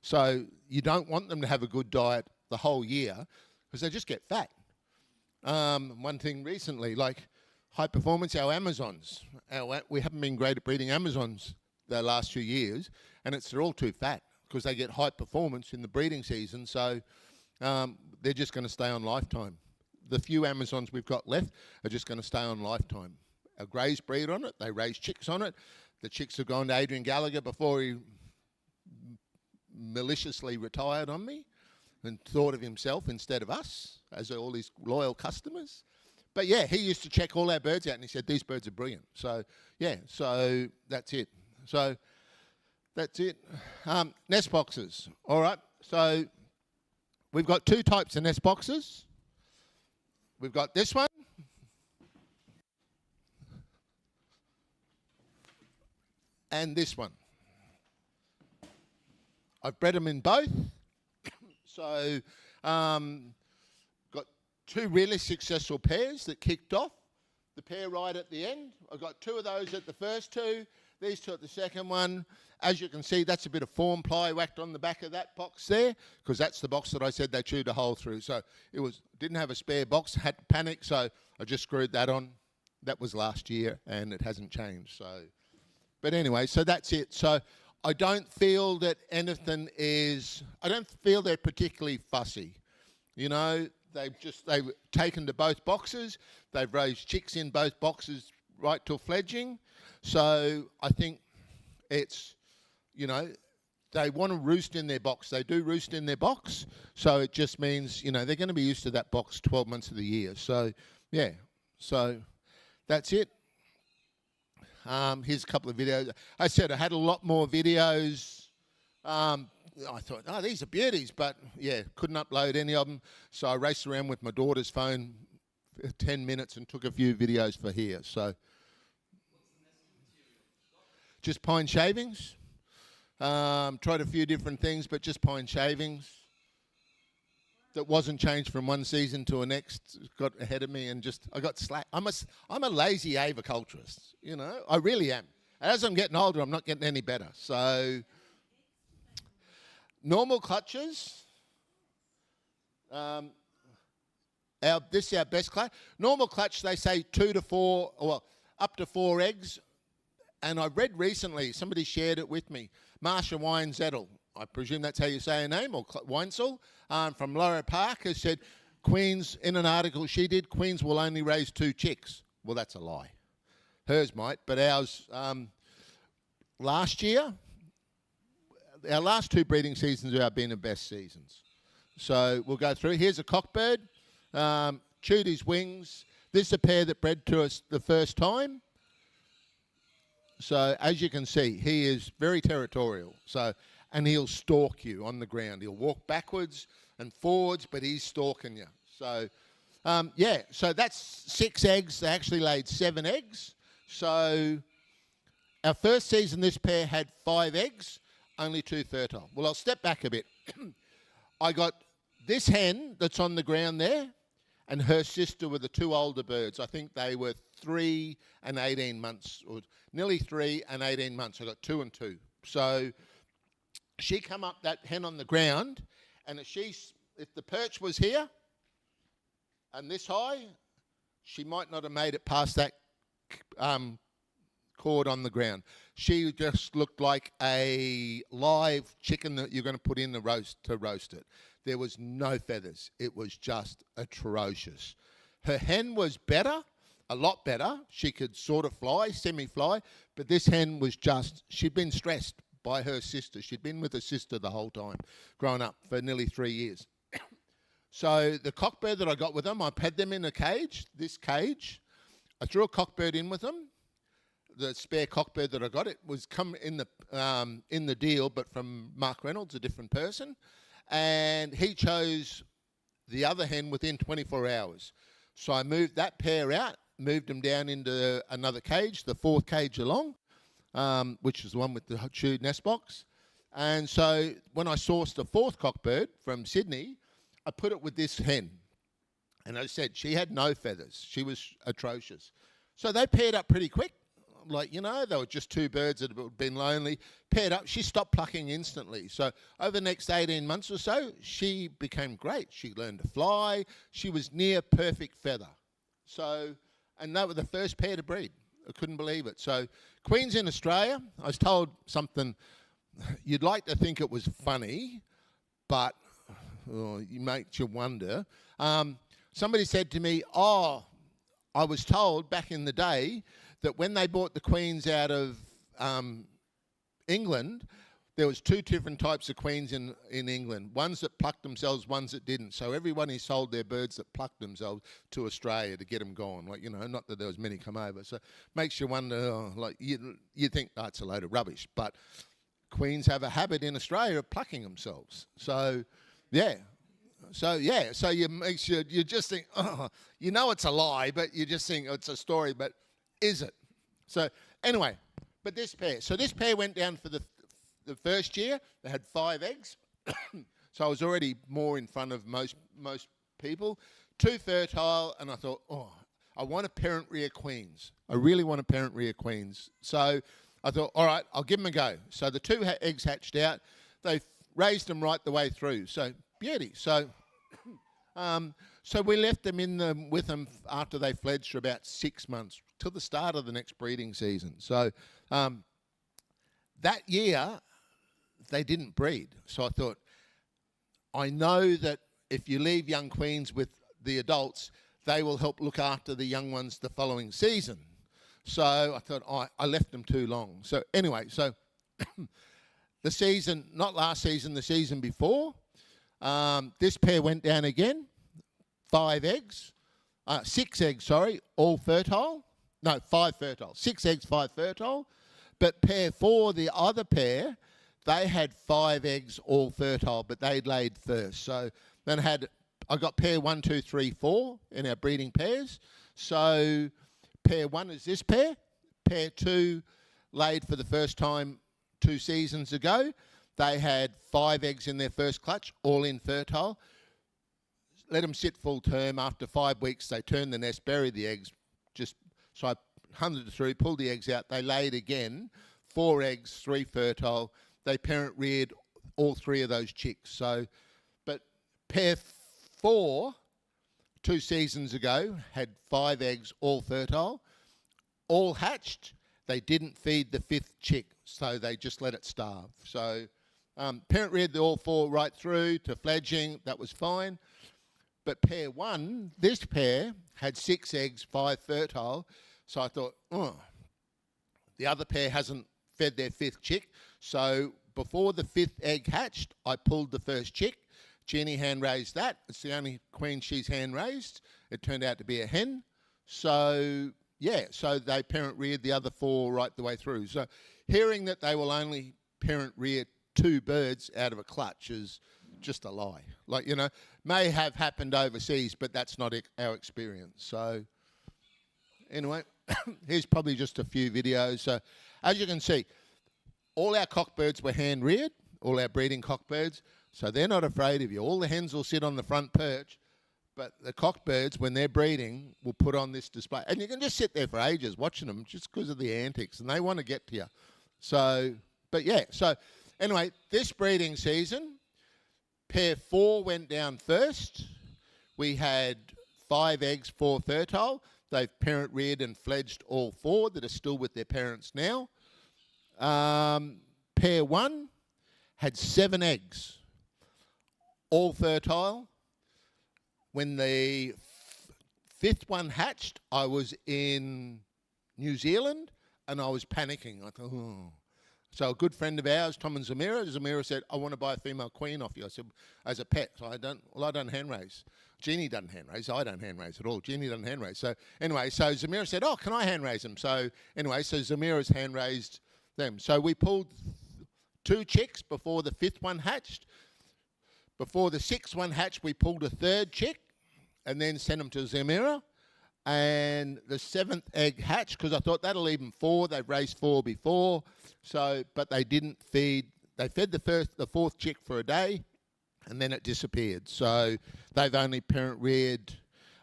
So you don't want them to have a good diet the whole year because they just get fat. One thing recently, like high performance, our Amazons. We haven't been great at breeding Amazons the last few years, and they're all too fat because they get high performance in the breeding season, so they're just going to stay on lifetime. The few Amazons we've got left are just going to stay on lifetime. Our greys breed on it. They raise chicks on it. The chicks have gone to Adrian Gallagher before he maliciously retired on me and thought of himself instead of us as all his loyal customers. But yeah, he used to check all our birds out and he said, these birds are brilliant. So yeah, so that's it. So that's it. Nest boxes. All right. So we've got two types of nest boxes. We've got this one. And this one. I've bred them in both. So got two really successful pairs that kicked off. The pair right at the end. I've got two of those at the first two. These two at the second one. As you can see, that's a bit of form ply whacked on the back of that box there, because that's the box that I said they chewed a hole through. So it didn't have a spare box, had to panic, so I just screwed that on. That was last year, and it hasn't changed. So, but anyway, so that's it. So I don't feel that anything is. I don't feel they're particularly fussy. You know, they've taken to both boxes. They've raised chicks in both boxes right till fledging. So I think it's, you know, they want to roost in their box. They do roost in their box. So it just means, you know, they're going to be used to that box 12 months of the year. So, yeah. So that's it. Here's a couple of videos. I said I had a lot more videos. I thought, oh, these are beauties. But, yeah, couldn't upload any of them. So I raced around with my daughter's phone for 10 minutes and took a few videos for here. So just pine shavings. Tried a few different things, but just pine shavings. That wasn't changed from one season to the next. Got ahead of me and I got slack. I'm a lazy aviculturist, you know. I really am. As I'm getting older, I'm not getting any better. So normal clutches. This is our best clutch. Normal clutch, they say 2 to 4, well, up to 4 eggs. And I read recently, somebody shared it with me, Marsha Weinzettel, I presume that's how you say her name, or Weinsel, from Laura Park, has said, Queens, in an article she did, Queens will only raise 2 chicks. Well, that's a lie. Hers might, but ours, last year, our last 2 breeding seasons have been the best seasons. So we'll go through. Here's a cockbird, chewed his wings. This is a pair that bred to us the first time. So as you can see, he is very territorial. So, and he'll stalk you on the ground. He'll walk backwards and forwards, but he's stalking you. So, yeah. So that's 6 eggs. They actually laid 7 eggs. So our first season, this pair had 5 eggs, only 2 fertile. Well, I'll step back a bit. I got this hen that's on the ground there, and her sister were the 2 older birds. I think they were 3 and 18 months, or nearly 3 and 18 months. I got 2 and 2. So she come up, that hen on the ground, and if the perch was here and this high, she might not have made it past that cord on the ground. She just looked like a live chicken that you're going to put in the roast to roast it. There was no feathers. It was just atrocious. Her hen was better, a lot better. She could sort of fly, semi-fly, but this hen was she'd been stressed by her sister. She'd been with her sister the whole time, growing up for nearly 3 years. So the cockbird that I got with them, I had them in a cage, this cage. I threw a cockbird in with them. the spare cockbird that I got, it was come in the deal, but from Mark Reynolds, a different person, and he chose the other hen within 24 hours. So I moved that pair out, moved them down into another cage, the fourth cage along, which is the one with the chewed nest box. And so when I sourced the fourth cockbird from Sydney, I put it with this hen. And I said, she had no feathers. She was atrocious. So they paired up pretty quick. Like, you know, they were just two birds that had been lonely. Paired up. She stopped plucking instantly. So over the next 18 months or so, she became great. She learned to fly. She was near perfect feather. So, and they were the first pair to breed. I couldn't believe it. So queens in Australia, I was told something, you'd like to think it was funny, but it makes you wonder. Somebody said to me, I was told back in the day that when they bought the queens out of England, there was two different types of queens in England. Ones that plucked themselves, ones that didn't. So everyone he sold their birds that plucked themselves to Australia to get them gone. Like, you know, not that there was many come over. So makes you wonder, like, you think that's a load of rubbish. But queens have a habit in Australia of plucking themselves. So, yeah. So you just think, oh, you know it's a lie, but you just think it's a story, but is it? So anyway, but this pair went down for the first year. They had 5 eggs, so I was already more in front of most people. 2 fertile, and I thought, I want to parent rear queens. I really want to parent rear queens. So I thought, all right, I'll give them a go. So the 2 eggs hatched out. They raised them right the way through. So beauty. So, so we left them with them after they fledged for about 6 months till the start of the next breeding season. So that year they didn't breed. So I thought, I know that if you leave young queens with the adults, they will help look after the young ones the following season. So I thought, I left them too long. So anyway, so the season, not last season, the season before, this pair went down again, 5 eggs, 6 eggs, sorry, all fertile. No, 5 fertile. 6 eggs, 5 fertile. But pair 4, the other pair, they had 5 eggs, all fertile, but they'd laid first. So then I got pair 1, 2, 3, 4 in our breeding pairs. So pair 1 is this pair. Pair 2 laid for the first time 2 seasons ago. They had 5 eggs in their first clutch, all infertile. Let them sit full term. After 5 weeks, they turned the nest, buried the eggs. So I hunted through, pulled the eggs out. They laid again, 4 eggs, 3 fertile. They parent reared all 3 of those chicks. So, but pair 4, 2 seasons ago, had 5 eggs, all fertile, all hatched. They didn't feed the 5th chick, so they just let it starve. So parent reared the all 4 right through to fledging. That was fine. But pair 1, this pair, had 6 eggs, 5 fertile. So I thought, the other pair hasn't fed their 5th chick. So before the 5th egg hatched, I pulled the first chick. Jeannie hand raised that. It's the only queen she's hand raised. It turned out to be a hen. So yeah, so they parent reared the other 4 right the way through. So hearing that they will only parent rear 2 birds out of a clutch is just a lie. Like, you know, may have happened overseas, but that's not our experience. So anyway, here's probably just a few videos. So as you can see, all our cockbirds were hand reared, all our breeding cockbirds. So they're not afraid of you. All the hens will sit on the front perch, but the cockbirds, when they're breeding, will put on this display. And you can just sit there for ages watching them just because of the antics, and they want to get to you. So, but yeah, so anyway, this breeding season, pair 4 went down first. We had 5 eggs, 4 fertile. They've parent reared and fledged all 4 that are still with their parents now. Pair 1 had 7 eggs, all fertile. When the 5th one hatched, I was in New Zealand and I was panicking. I thought, So a good friend of ours, Tom and Zamira said, I want to buy a female queen off you. I said, as a pet. So I don't hand raise. Jeannie doesn't hand raise. I don't hand raise at all. Jeannie doesn't hand raise. So anyway, so Zamira said, oh, can I hand raise them? So anyway, so Zamira's hand raised them. So we pulled 2 chicks before the 5th one hatched. Before the 6th one hatched, we pulled a 3rd chick and then sent them to Zamira. And the 7th egg hatched because I thought that'll leave them 4. They've raised 4 before. So, but they didn't feed. They fed the 4th chick for a day, and then it disappeared. So they've only parent reared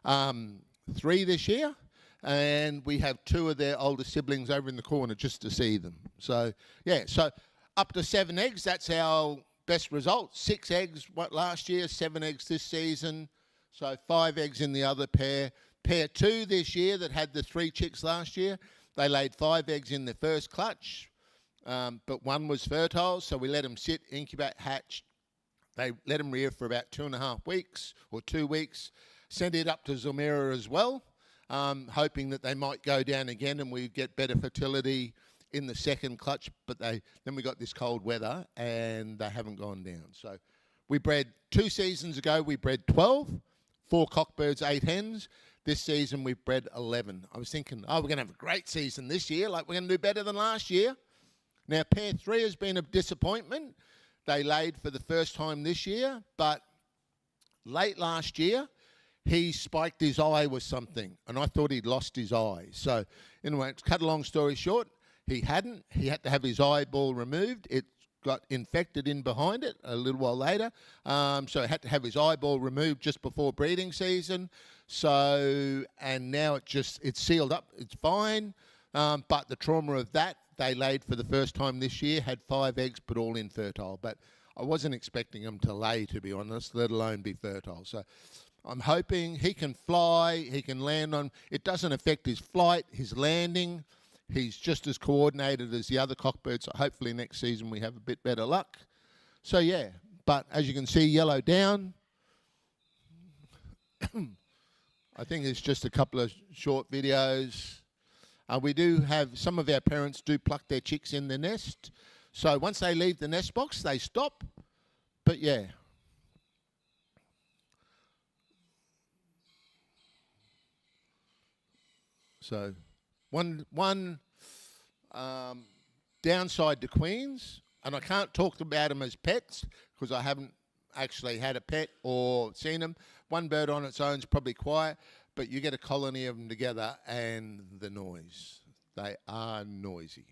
3 this year, and we have 2 of their older siblings over in the corner just to see them. So yeah, so up to 7 eggs. That's our best result. 6 eggs last year, 7 eggs this season. So 5 eggs in the other pair. Pair 2 this year that had the 3 chicks last year, they laid 5 eggs in their first clutch, but 1 was fertile, so we let them sit, incubate, hatch. They let them rear for about 2.5 weeks or 2 weeks, sent it up to Zamira as well, hoping that they might go down again and we get better fertility in the second clutch, but then we got this cold weather and they haven't gone down. So we bred 2 seasons ago, we bred 12, 4 cockbirds, 8 hens. This season we've bred 11. I was thinking, oh, we're going to have a great season this year, like we're going to do better than last year. Now, pair 3 has been a disappointment. They laid for the first time this year, but late last year, he spiked his eye with something, and I thought he'd lost his eye. So, anyway, to cut a long story short, he hadn't. He had to have his eyeball removed. It got infected in behind it a little while later, so he had to have his eyeball removed just before breeding season. So, and now it's sealed up, it's fine, but the trauma of that, they laid for the first time this year, had 5 eggs, but all infertile. But I wasn't expecting them to lay, to be honest, let alone be fertile. So I'm hoping he can fly, he can land on, it doesn't affect his flight, his landing. He's just as coordinated as the other cockbirds, so hopefully next season we have a bit better luck. So yeah, but as you can see, yellow down. I think it's just a couple of short videos. We do have, some of our parents do pluck their chicks in the nest. So once they leave the nest box, they stop. But yeah. So one downside to queens, and I can't talk about them as pets because I haven't actually had a pet or seen them. One bird on its own is probably quiet, but you get a colony of them together and the noise. They are noisy.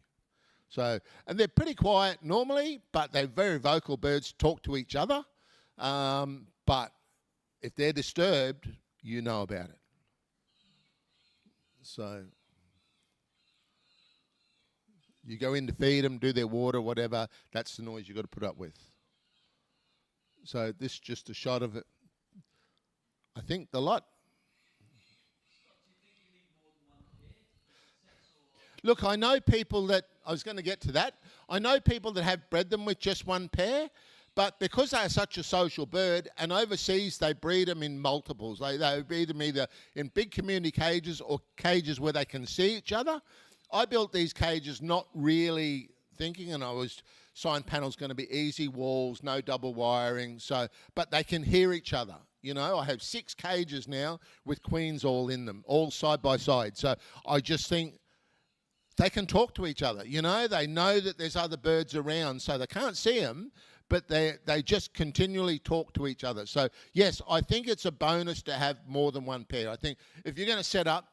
So, and they're pretty quiet normally, but they're very vocal birds, talk to each other. But if they're disturbed, you know about it. So you go in to feed them, do their water, whatever, that's the noise you've got to put up with. So this is just a shot of it. I think the lot. Look, I know people that, I was going to get to that, I know people that have bred them with just 1 pair, but because they are such a social bird, and overseas they breed them in multiples. They breed them either in big community cages or cages where they can see each other. I built these cages not really thinking, and I was, sign panel's going to be easy, walls, no double wiring, so, but they can hear each other. You know, I have 6 cages now with queens all in them, all side by side. So I just think they can talk to each other. You know, they know that there's other birds around, so they can't see them, but they just continually talk to each other. So yes, I think it's a bonus to have more than 1 pair. I think if you're going to set up,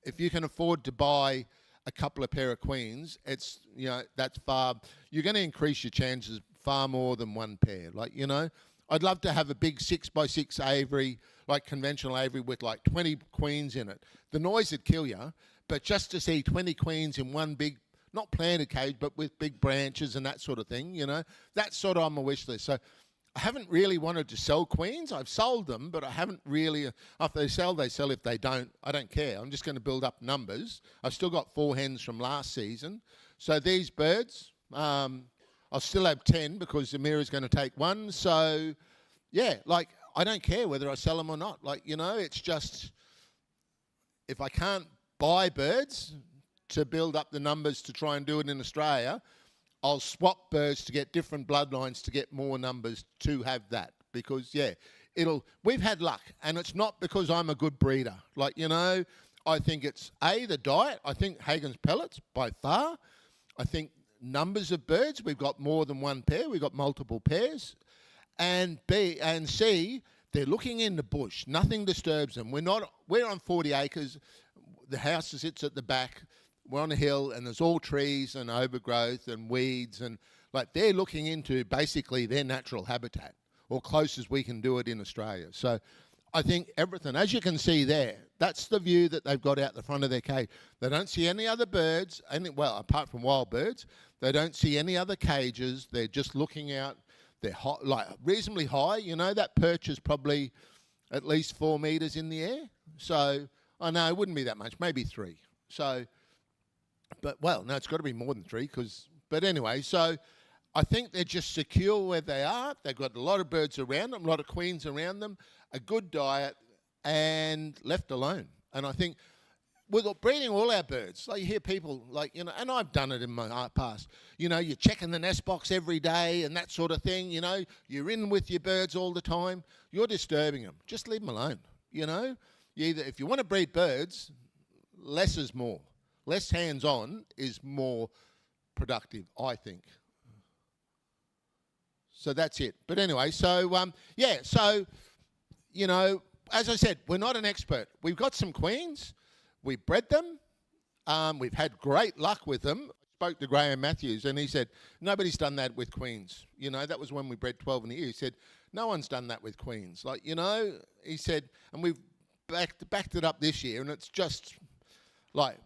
if you can afford to buy a couple of pair of queens, it's, you know, that's far, you're going to increase your chances far more than 1 pair. Like, you know, I'd love to have a big 6x6 aviary, like conventional aviary with like 20 queens in it. The noise would kill you, but just to see 20 queens in one big, not planted cage, but with big branches and that sort of thing, you know, that's sort of on my wish list. So I haven't really wanted to sell queens. I've sold them, but I haven't really, if they sell, they sell. If they don't, I don't care. I'm just going to build up numbers. I've still got 4 hens from last season. So these birds, I'll still have 10 because Zamira's going to take 1. So, yeah, like, I don't care whether I sell them or not. Like, you know, it's just, if I can't buy birds to build up the numbers to try and do it in Australia, I'll swap birds to get different bloodlines to get more numbers to have that. Because, yeah, we've had luck, and it's not because I'm a good breeder. Like, you know, I think it's, A, the diet. I think Hagen's pellets, by far. I think numbers of birds, we've got more than one pair. We've got multiple pairs. And B and C, they're looking in the bush. Nothing disturbs them. We're on 40 acres. The house sits at the back. We're on a hill, and there's all trees and overgrowth and weeds, and like they're looking into basically their natural habitat, or close as we can do it in Australia. So I think everything, as you can see there, that's the view that they've got out the front of their cage. They don't see any other birds, well, apart from wild birds. They don't see any other cages. They're just looking out. They're like reasonably high. You know, that perch is probably at least 4 metres in the air. So, I know it wouldn't be that much, maybe 3. So, but, well, no, it's got to be more than 3 but anyway, so I think they're just secure where they are. They've got a lot of birds around them, a lot of queens around them, a good diet, and left alone. And I think with breeding all our birds, like you hear people like, you know, and I've done it in my past, you know, you're checking the nest box every day and that sort of thing, you know, you're in with your birds all the time, you're disturbing them. Just leave them alone, you know. If you want to breed birds, less is more. Less hands-on is more productive, I think. So that's it. But anyway, so, yeah, so, you know, as I said, we're not an expert. We've got some queens. We've bred them. We've had great luck with them. I spoke to Graham Matthews, and he said, nobody's done that with queens. You know, that was when we bred 12 in a year. He said, no one's done that with queens. Like, you know, he said, and we've backed it up this year, and it's just like,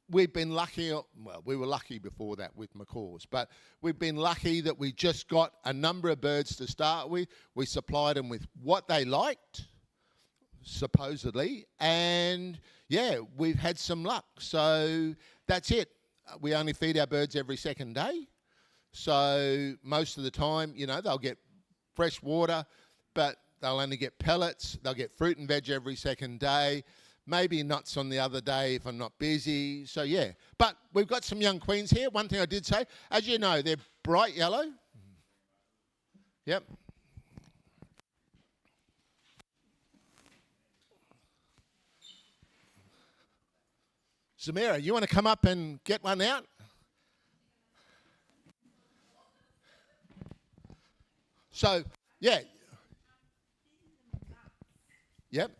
we've been lucky, well, we were lucky before that with macaws, but we've been lucky that we just got a number of birds to start with. We supplied them with what they liked, supposedly, and yeah, we've had some luck. So that's it. We only feed our birds every second day. So most of the time, you know, they'll get fresh water, but they'll only get pellets. They'll get fruit and veg every second day. Maybe nuts on the other day if I'm not busy. So, yeah. But we've got some young queens here. One thing I did say, as you know, they're bright yellow. Yep. Samira, you want to come up and get one out? So, yeah. Yep.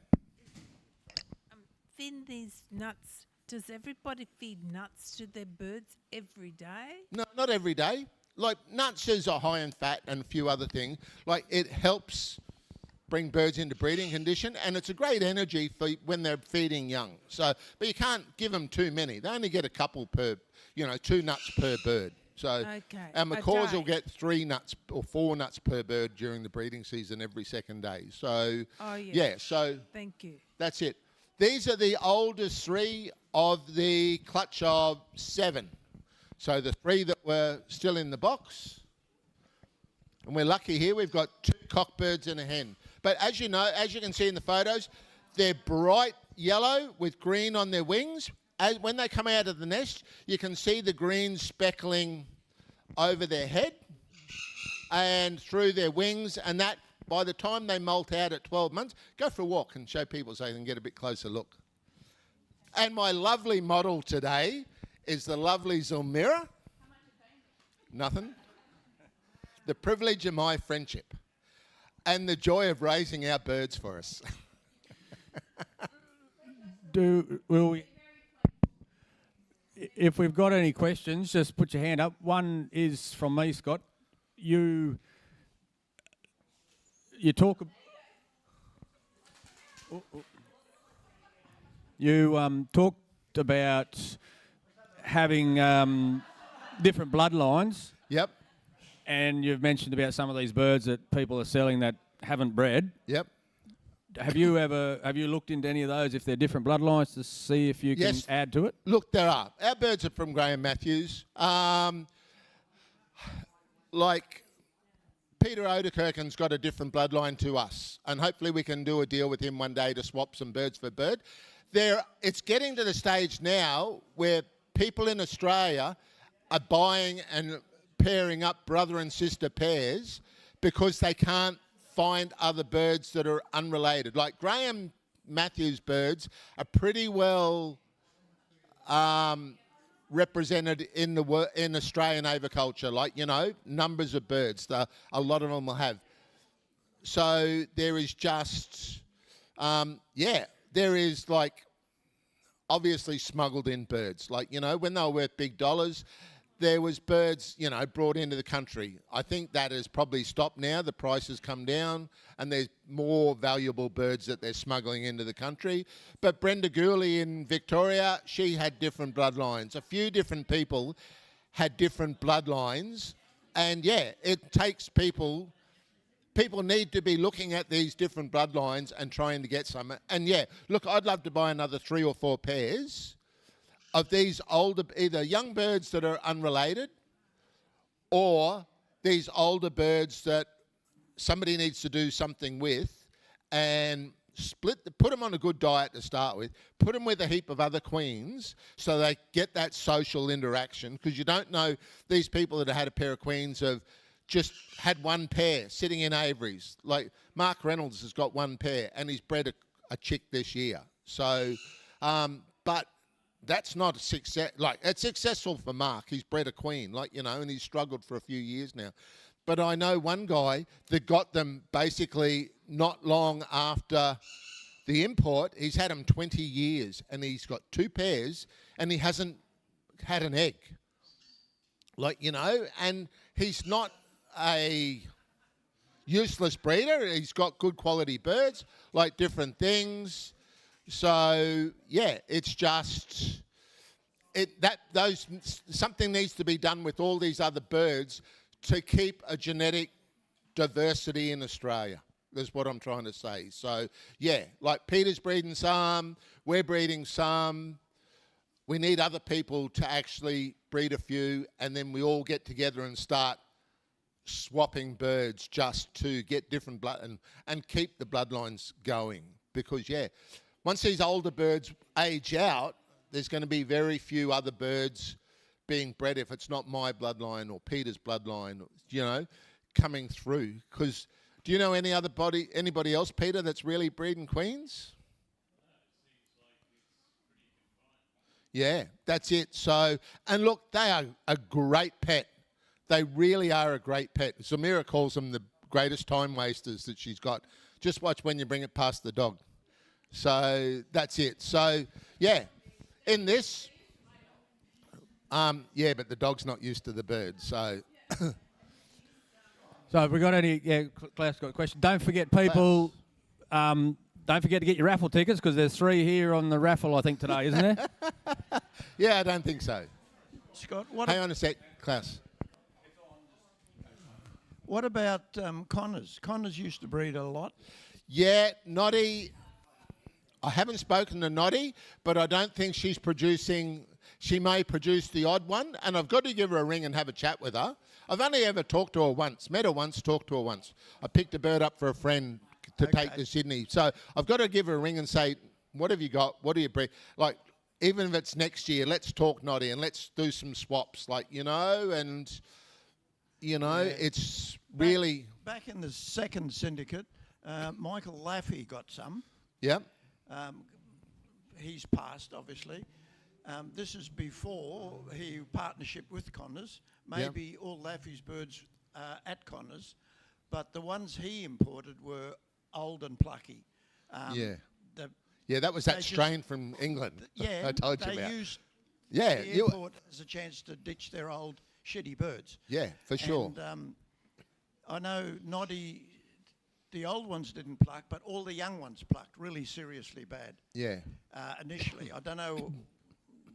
Feed these nuts. Does everybody feed nuts to their birds every day? No, not every day. Like, nuts is a high in fat and a few other things. Like, it helps bring birds into breeding condition, and it's a great energy for when they're feeding young. So, but you can't give them too many. They only get a couple per, 2 nuts per bird. So, okay. our macaws will get 3 nuts or 4 nuts per bird during the breeding season every second day. So, yeah, so thank you. That's it. These are the oldest 3 of the clutch of 7. So the 3 that were still in the box. And we're lucky here, we've got 2 cockbirds and a hen. But as you know, as you can see in the photos, they're bright yellow with green on their wings. When they come out of the nest, you can see the green speckling over their head and through their wings, and that by the time they molt out at 12 months, go for a walk and show people so they can get a bit closer look. And my lovely model today is the lovely Zulmira. How much are they? Nothing. The privilege of my friendship and the joy of raising our birds for us. If we've got any questions, just put your hand up. One is from me, Scott. You talk. You talked about having different bloodlines. Yep. And you've mentioned about some of these birds that people are selling that haven't bred. Yep. Have you looked into any of those, if they're different bloodlines, to see if you can add to it? Look, there are. Our birds are from Graham Matthews. Like Peter Oderkirken's got a different bloodline to us, and hopefully we can do a deal with him one day to swap some birds for bird. It's getting to the stage now where people in Australia are buying and pairing up brother and sister pairs because they can't find other birds that are unrelated. Like Graham Matthews' birds are pretty well represented in Australian aviculture. Like, you know, numbers of birds. A lot of them will have. So there is just, there is like obviously smuggled in birds. Like, you know, when they were worth big dollars, there was birds, you know, brought into the country. I think that has probably stopped now. The price has come down and there's more valuable birds that they're smuggling into the country. But Brenda Gooley in Victoria, she had different bloodlines. A few different people had different bloodlines. And yeah, it takes people need to be looking at these different bloodlines and trying to get some. And yeah, look, I'd love to buy another 3 or 4 pairs of these older, either young birds that are unrelated or these older birds that somebody needs to do something with and put them on a good diet to start with, put them with a heap of other queens so they get that social interaction, because you don't know these people that have had a pair of queens have just had one pair sitting in aviaries. Like Mark Reynolds has got one pair and he's bred a chick this year. So, but that's not a success. Like, it's successful for Mark. He's bred a queen, like, you know, and he's struggled for a few years now. But I know one guy that got them basically not long after the import. He's had them 20 years and he's got 2 pairs and he hasn't had an egg. Like, you know, and he's not a useless breeder. He's got good quality birds, like different things. So yeah, it's just something needs to be done with all these other birds to keep a genetic diversity in Australia. That's what I'm trying to say. So yeah, like Peter's breeding some, we're breeding some. We need other people to actually breed a few, and then we all get together and start swapping birds just to get different blood and keep the bloodlines going. Because yeah, once these older birds age out, there's going to be very few other birds being bred if it's not my bloodline or Peter's bloodline, you know, coming through. Because do you know anybody else, Peter, that's really breeding queens? Yeah, that's it. So, and look, they are a great pet. They really are a great pet. Zamira calls them the greatest time wasters that she's got. Just watch when you bring it past the dog. So that's it. So yeah, in this, yeah, but the dog's not used to the birds. So, so have we got any? Yeah, Klaus got a question. Don't forget, people. Don't forget to get your raffle tickets, because there's 3 here on the raffle, I think, today, isn't there? Yeah, I don't think so. Scott, hang on a sec, Klaus. What about Connors? Connors used to breed a lot. Yeah, Noddy. I haven't spoken to Noddy, but I don't think she's producing. She may produce the odd one, and I've got to give her a ring and have a chat with her. I've only ever talked to her once, met her once, talked to her once. I picked a bird up for a friend to take to Sydney. So I've got to give her a ring and say, what have you got? What do you breed? Like, even if it's next year, let's talk Noddy and let's do some swaps, like, you know, and, you know, it's really... Back in the second syndicate, Michael Laffey got some. Yeah. He's passed, obviously. This is before he partnership with Connors. Maybe all Laffey's birds are at Connors, but the ones he imported were old and plucky. Yeah, that was that strain from England. Yeah, I told you they about. Used yeah, the import as a chance to ditch their old shitty birds. Yeah, for sure. And I know Noddy, the old ones didn't pluck, but all the young ones plucked really seriously bad. Yeah. Initially, I don't know.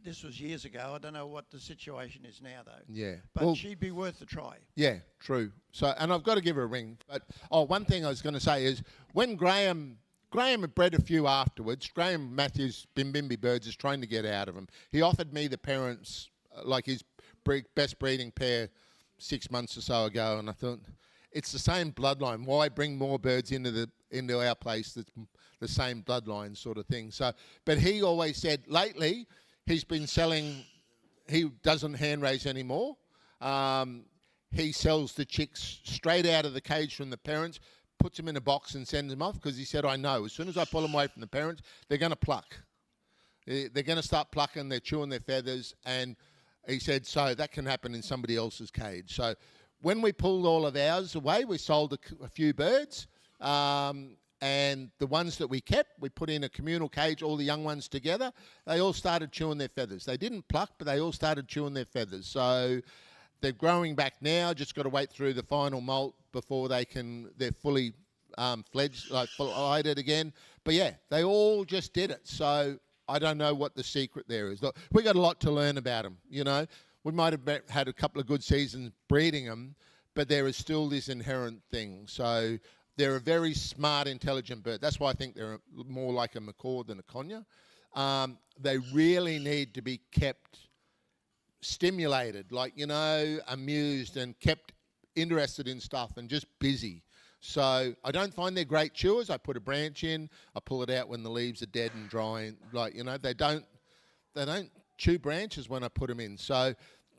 This was years ago. I don't know what the situation is now, though. Yeah. But well, she'd be worth a try. Yeah, true. So, and I've got to give her a ring. But one thing I was going to say is when Graham had bred a few afterwards. Graham Matthews Bimbimbi birds is trying to get out of them. He offered me the parents, like his best breeding pair 6 months or so ago, and I thought, it's the same bloodline. Why bring more birds into our place that's the same bloodline sort of thing? So, but he always said lately he's been selling. He doesn't hand raise anymore. he sells the chicks straight out of the cage from the parents, puts them in a box and sends them off, because he said, I know, as soon as I pull them away from the parents, they're going to pluck. They're going to start plucking, they're chewing their feathers, and he said, so that can happen in somebody else's cage. So when we pulled all of ours away, we sold a few birds, and the ones that we kept, we put in a communal cage, all the young ones together. They all started chewing their feathers. They didn't pluck, but they all started chewing their feathers. So they're growing back now, just got to wait through the final molt before they're fully fledged, like full-eyed again. But yeah, they all just did it. So I don't know what the secret there is. Look, we got a lot to learn about them, you know. We might have had a couple of good seasons breeding them, but there is still this inherent thing. So they're a very smart, intelligent bird. That's why I think they're more like a macaw than a conure. They really need to be kept stimulated, like, you know, amused and kept interested in stuff and just busy. So I don't find they're great chewers. I put a branch in, I pull it out when the leaves are dead and dry. Like, you know, they don't chew branches when I put them in. So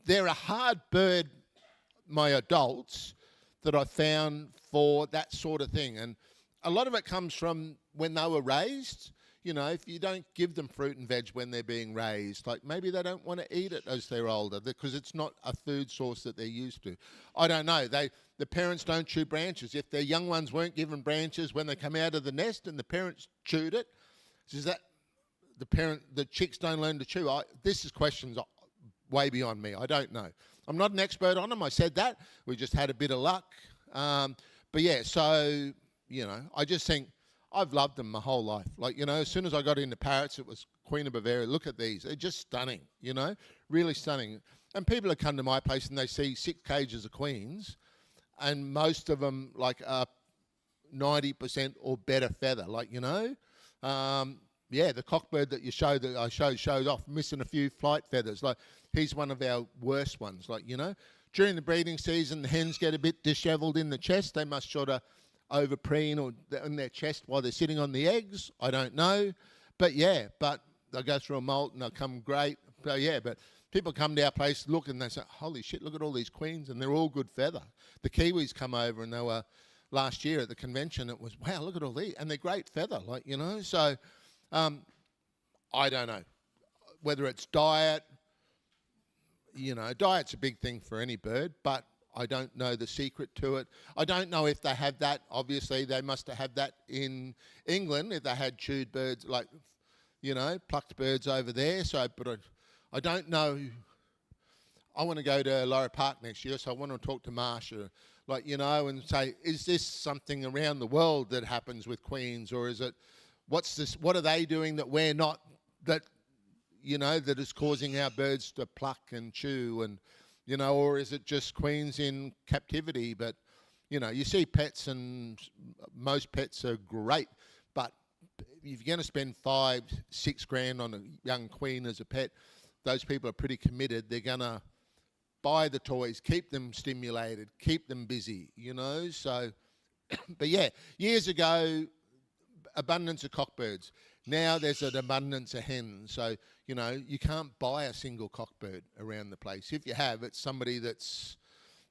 they're a hard bird, my adults, that I found for that sort of thing. And a lot of it comes from when they were raised. You know, if you don't give them fruit and veg when they're being raised, like maybe they don't want to eat it as they're older because it's not a food source that they're used to. I don't know. The parents don't chew branches. If their young ones weren't given branches when they come out of the nest and the parents chewed it, is that the chicks don't learn to chew? This is questions way beyond me. I don't know. I'm not an expert on them. I said that. We just had a bit of luck. But yeah, so, you know, I just think I've loved them my whole life. Like, you know, as soon as I got into parrots, it was Queen of Bavaria. Look at these. They're just stunning, you know, really stunning. And people have come to my place and they see 6 cages of queens, and most of them, like, are 90% or better feather. Like, you know, yeah, the cockbird that I showed off, missing a few flight feathers. Like, he's one of our worst ones. Like, you know, during the breeding season, the hens get a bit dishevelled in the chest. They must sort of over-preen or in their chest while they're sitting on the eggs. I don't know. But yeah, they'll go through a molt and they'll come great. But yeah, but people come to our place, look, and they say, holy shit, look at all these queens, and they're all good feather. The Kiwis come over and they were, last year at the convention, it was, wow, look at all these. And they're great feather, like, you know. So I don't know. Whether it's diet, you know, diet's a big thing for any bird, but I don't know the secret to it. I don't know if they have that. Obviously, they must have had that in England if they had chewed birds, like, you know, plucked birds over there. So, but I don't know. I want to go to Laura Park next year, so I want to talk to Marsha, like, you know, and say, is this something around the world that happens with queens, or is it, what's this? What are they doing that we're not, that, you know, that is causing our birds to pluck and chew, and, you know, or is it just queens in captivity? But, you know, you see pets, and most pets are great, but if you're going to spend $5-6 grand on a young queen as a pet, those people are pretty committed. They're going to buy the toys, keep them stimulated, keep them busy, you know. So, but yeah, years ago, abundance of cockbirds. Now there's an abundance of hens. So, you know, you can't buy a single cockbird around the place. If you have, it's somebody that's,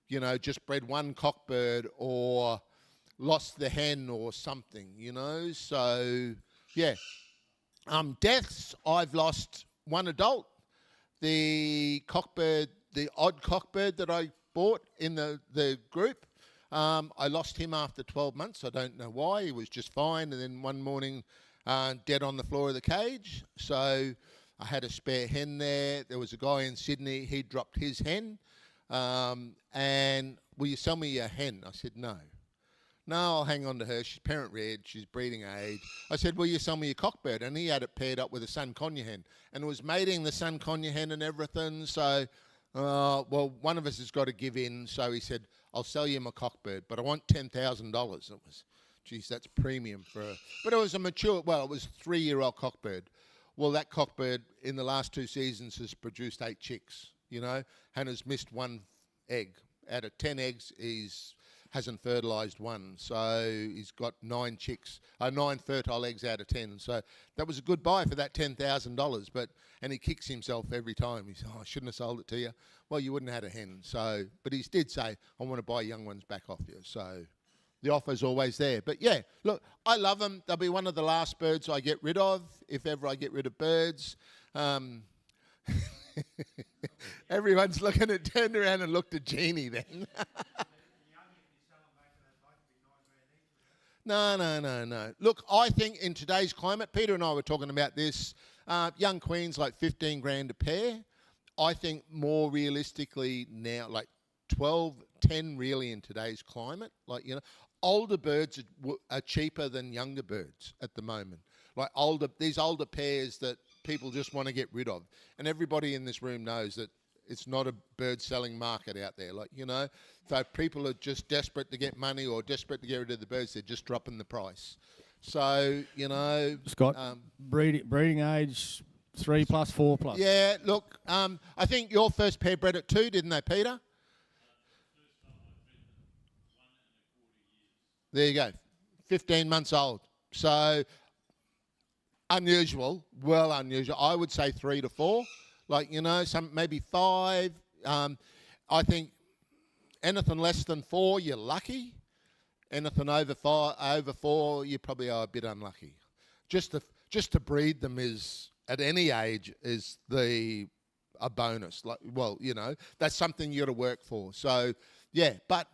you know, just bred one cockbird or lost the hen or something, you know. So, yeah. Deaths, I've lost one adult. The cockbird, the odd cockbird that I bought in the group, I lost him after 12 months. I don't know why. He was just fine. And then one morning, dead on the floor of the cage. So I had a spare hen there. There was a guy in Sydney. He dropped his hen. And will you sell me your hen? I said, no. No, I'll hang on to her. She's parent reared. She's breeding age. I said, will you sell me your cockbird? And he had it paired up with a sun conure hen. And it was mating the sun conure hen and everything. So, well, one of us has got to give in. So he said, I'll sell you my cockbird, but I want $10,000. It was, geez, that's premium for a... But it was a mature, well, it was a 3-year-old cockbird. Well, that cockbird in the last 2 seasons has produced 8 chicks, you know, and has missed 1 egg. Out of 10 eggs, he's hasn't fertilised one. So he's got 9 chicks, 9 fertile eggs out of 10. So that was a good buy for that $10,000. And he kicks himself every time. He says, "Oh, I shouldn't have sold it to you." Well, you wouldn't have had a hen. So, but he did say, "I want to buy young ones back off you." So the offer's always there. But yeah, look, I love them. They'll be one of the last birds I get rid of, if ever I get rid of birds. Everyone's looking at, turned around and looked at Jeannie then. No. Look, I think in today's climate, Peter and I were talking about this, young queens like 15 grand a pair. I think more realistically now, like 12, 10 really in today's climate. Like, you know, older birds are cheaper than younger birds at the moment. Like these older pairs that people just want to get rid of. And everybody in this room knows that it's not a bird selling market out there. Like, you know, so people are just desperate to get money or desperate to get rid of the birds. They're just dropping the price. So, you know. Scott, breeding age 3+, 4+. Yeah, look, I think your first pair bred at 2, didn't they, Peter? There you go. 15 months old. So unusual, well unusual. I would say 3 to 4. Like, you know, some maybe 5. I think anything less than 4, you're lucky. Anything over 4, you probably are a bit unlucky. Just to breed them is at any age is a bonus. Like, well, you know, that's something you got to work for. So yeah, but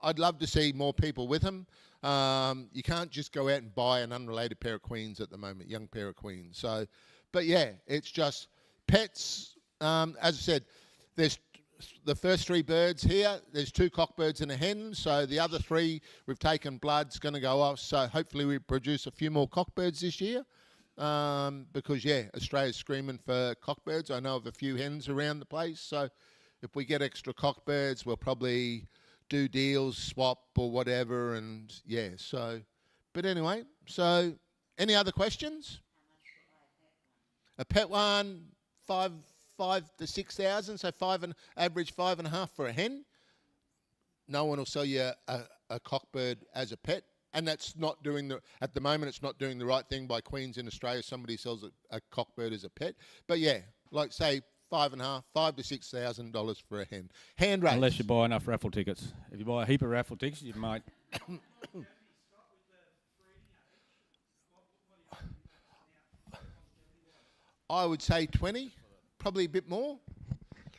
I'd love to see more people with them. You can't just go out and buy an unrelated pair of queens at the moment, young pair of queens. So, but yeah, it's just pets. As I said, there's the first 3 birds here. There's 2 cockbirds and a hen. So the other 3 we've taken blood's going to go off. So hopefully we produce a few more cockbirds this year. Because yeah, Australia's screaming for cockbirds. I know of a few hens around the place. So if we get extra cockbirds, we'll probably do deals, swap or whatever, and yeah, so, but anyway, so any other questions? A pet one, 5 to 6,000, so average 5.5 for a hen. No one will sell you a cockbird as a pet, and that's not doing at the moment it's not doing the right thing by queens in Australia. Somebody sells a cockbird as a pet, but yeah, like say $5 to $6,000 for a hen. Hand raised. Unless you buy enough raffle tickets. If you buy a heap of raffle tickets, you might. I would say 20, probably a bit more.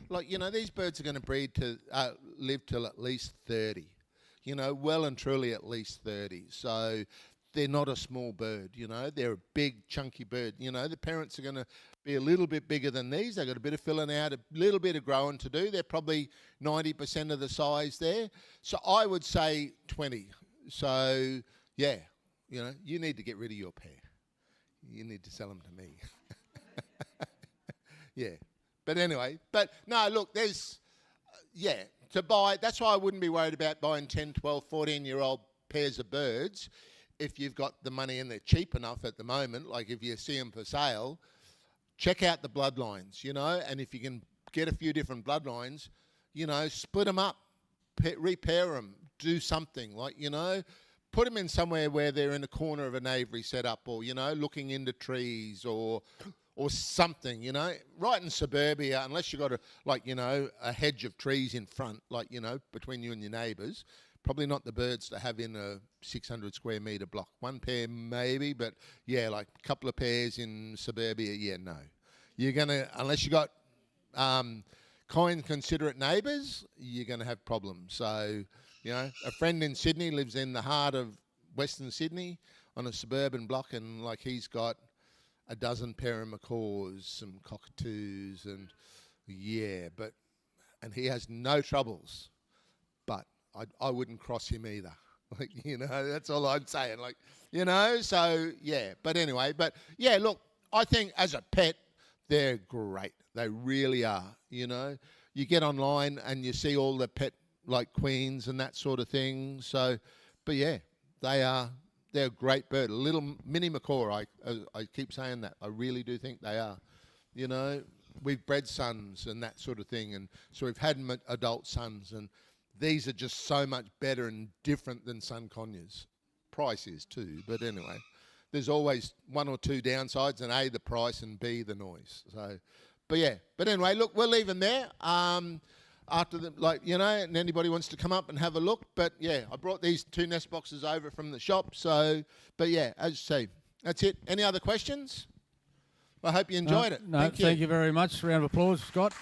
Like, you know, these birds are going to breed to live till at least 30. You know, well and truly at least 30. So they're not a small bird, you know. They're a big, chunky bird. You know, the parents are going to be a little bit bigger than these. They've got a bit of filling out, a little bit of growing to do. They're probably 90% of the size there. So I would say 20. So, yeah, you know, you need to get rid of your pair. You need to sell them to me. Yeah. But anyway, but no, look, there's, to buy, that's why I wouldn't be worried about buying 10, 12, 14-year-old pairs of birds if you've got the money and they're cheap enough at the moment. Like if you see them for sale, check out the bloodlines, you know, and if you can get a few different bloodlines, you know, split them up, repair them, do something, like, you know, put them in somewhere where they're in a corner of an aviary setup, or, you know, looking into trees or something, you know, right in suburbia, unless you've got a hedge of trees in front, like, you know, between you and your neighbours. Probably not the birds to have in a 600 square metre block. One pair maybe, but yeah, like a couple of pairs in suburbia, yeah, no. You're going to, unless you got kind, considerate neighbours, you're going to have problems. So, you know, a friend in Sydney lives in the heart of Western Sydney on a suburban block, and like he's got a dozen pair of macaws, some cockatoos, and yeah, and he has no troubles, but I wouldn't cross him either. Like, you know, that's all I'm saying. Like, you know, so yeah. But anyway, but yeah, look, I think as a pet, they're great. They really are. You know, you get online and you see all the pet like queens and that sort of thing. So, but yeah, they're a great bird. A little mini macaw. I keep saying that. I really do think they are. You know, we've bred sons and that sort of thing, and so we've had adult sons, and these are just so much better and different than Sun Conyers. Price is too, but anyway, there's always one or two downsides, and A, the price, and B, the noise. So, but anyway, look, we'll leave them there. After the, and anybody wants to come up and have a look. But yeah, I brought these 2 nest boxes over from the shop. So, but yeah, as you say, that's it. Any other questions? I hope you enjoyed it. No, thank you very much. Round of applause, Scott.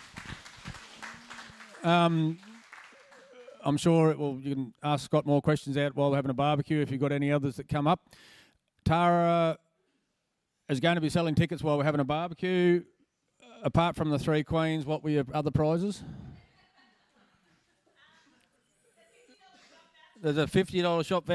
I'm sure you can ask Scott more questions out while we're having a barbecue if you've got any others that come up. Tara is going to be selling tickets while we're having a barbecue. Apart from the 3 queens, what were your other prizes? There's a $50 shop voucher.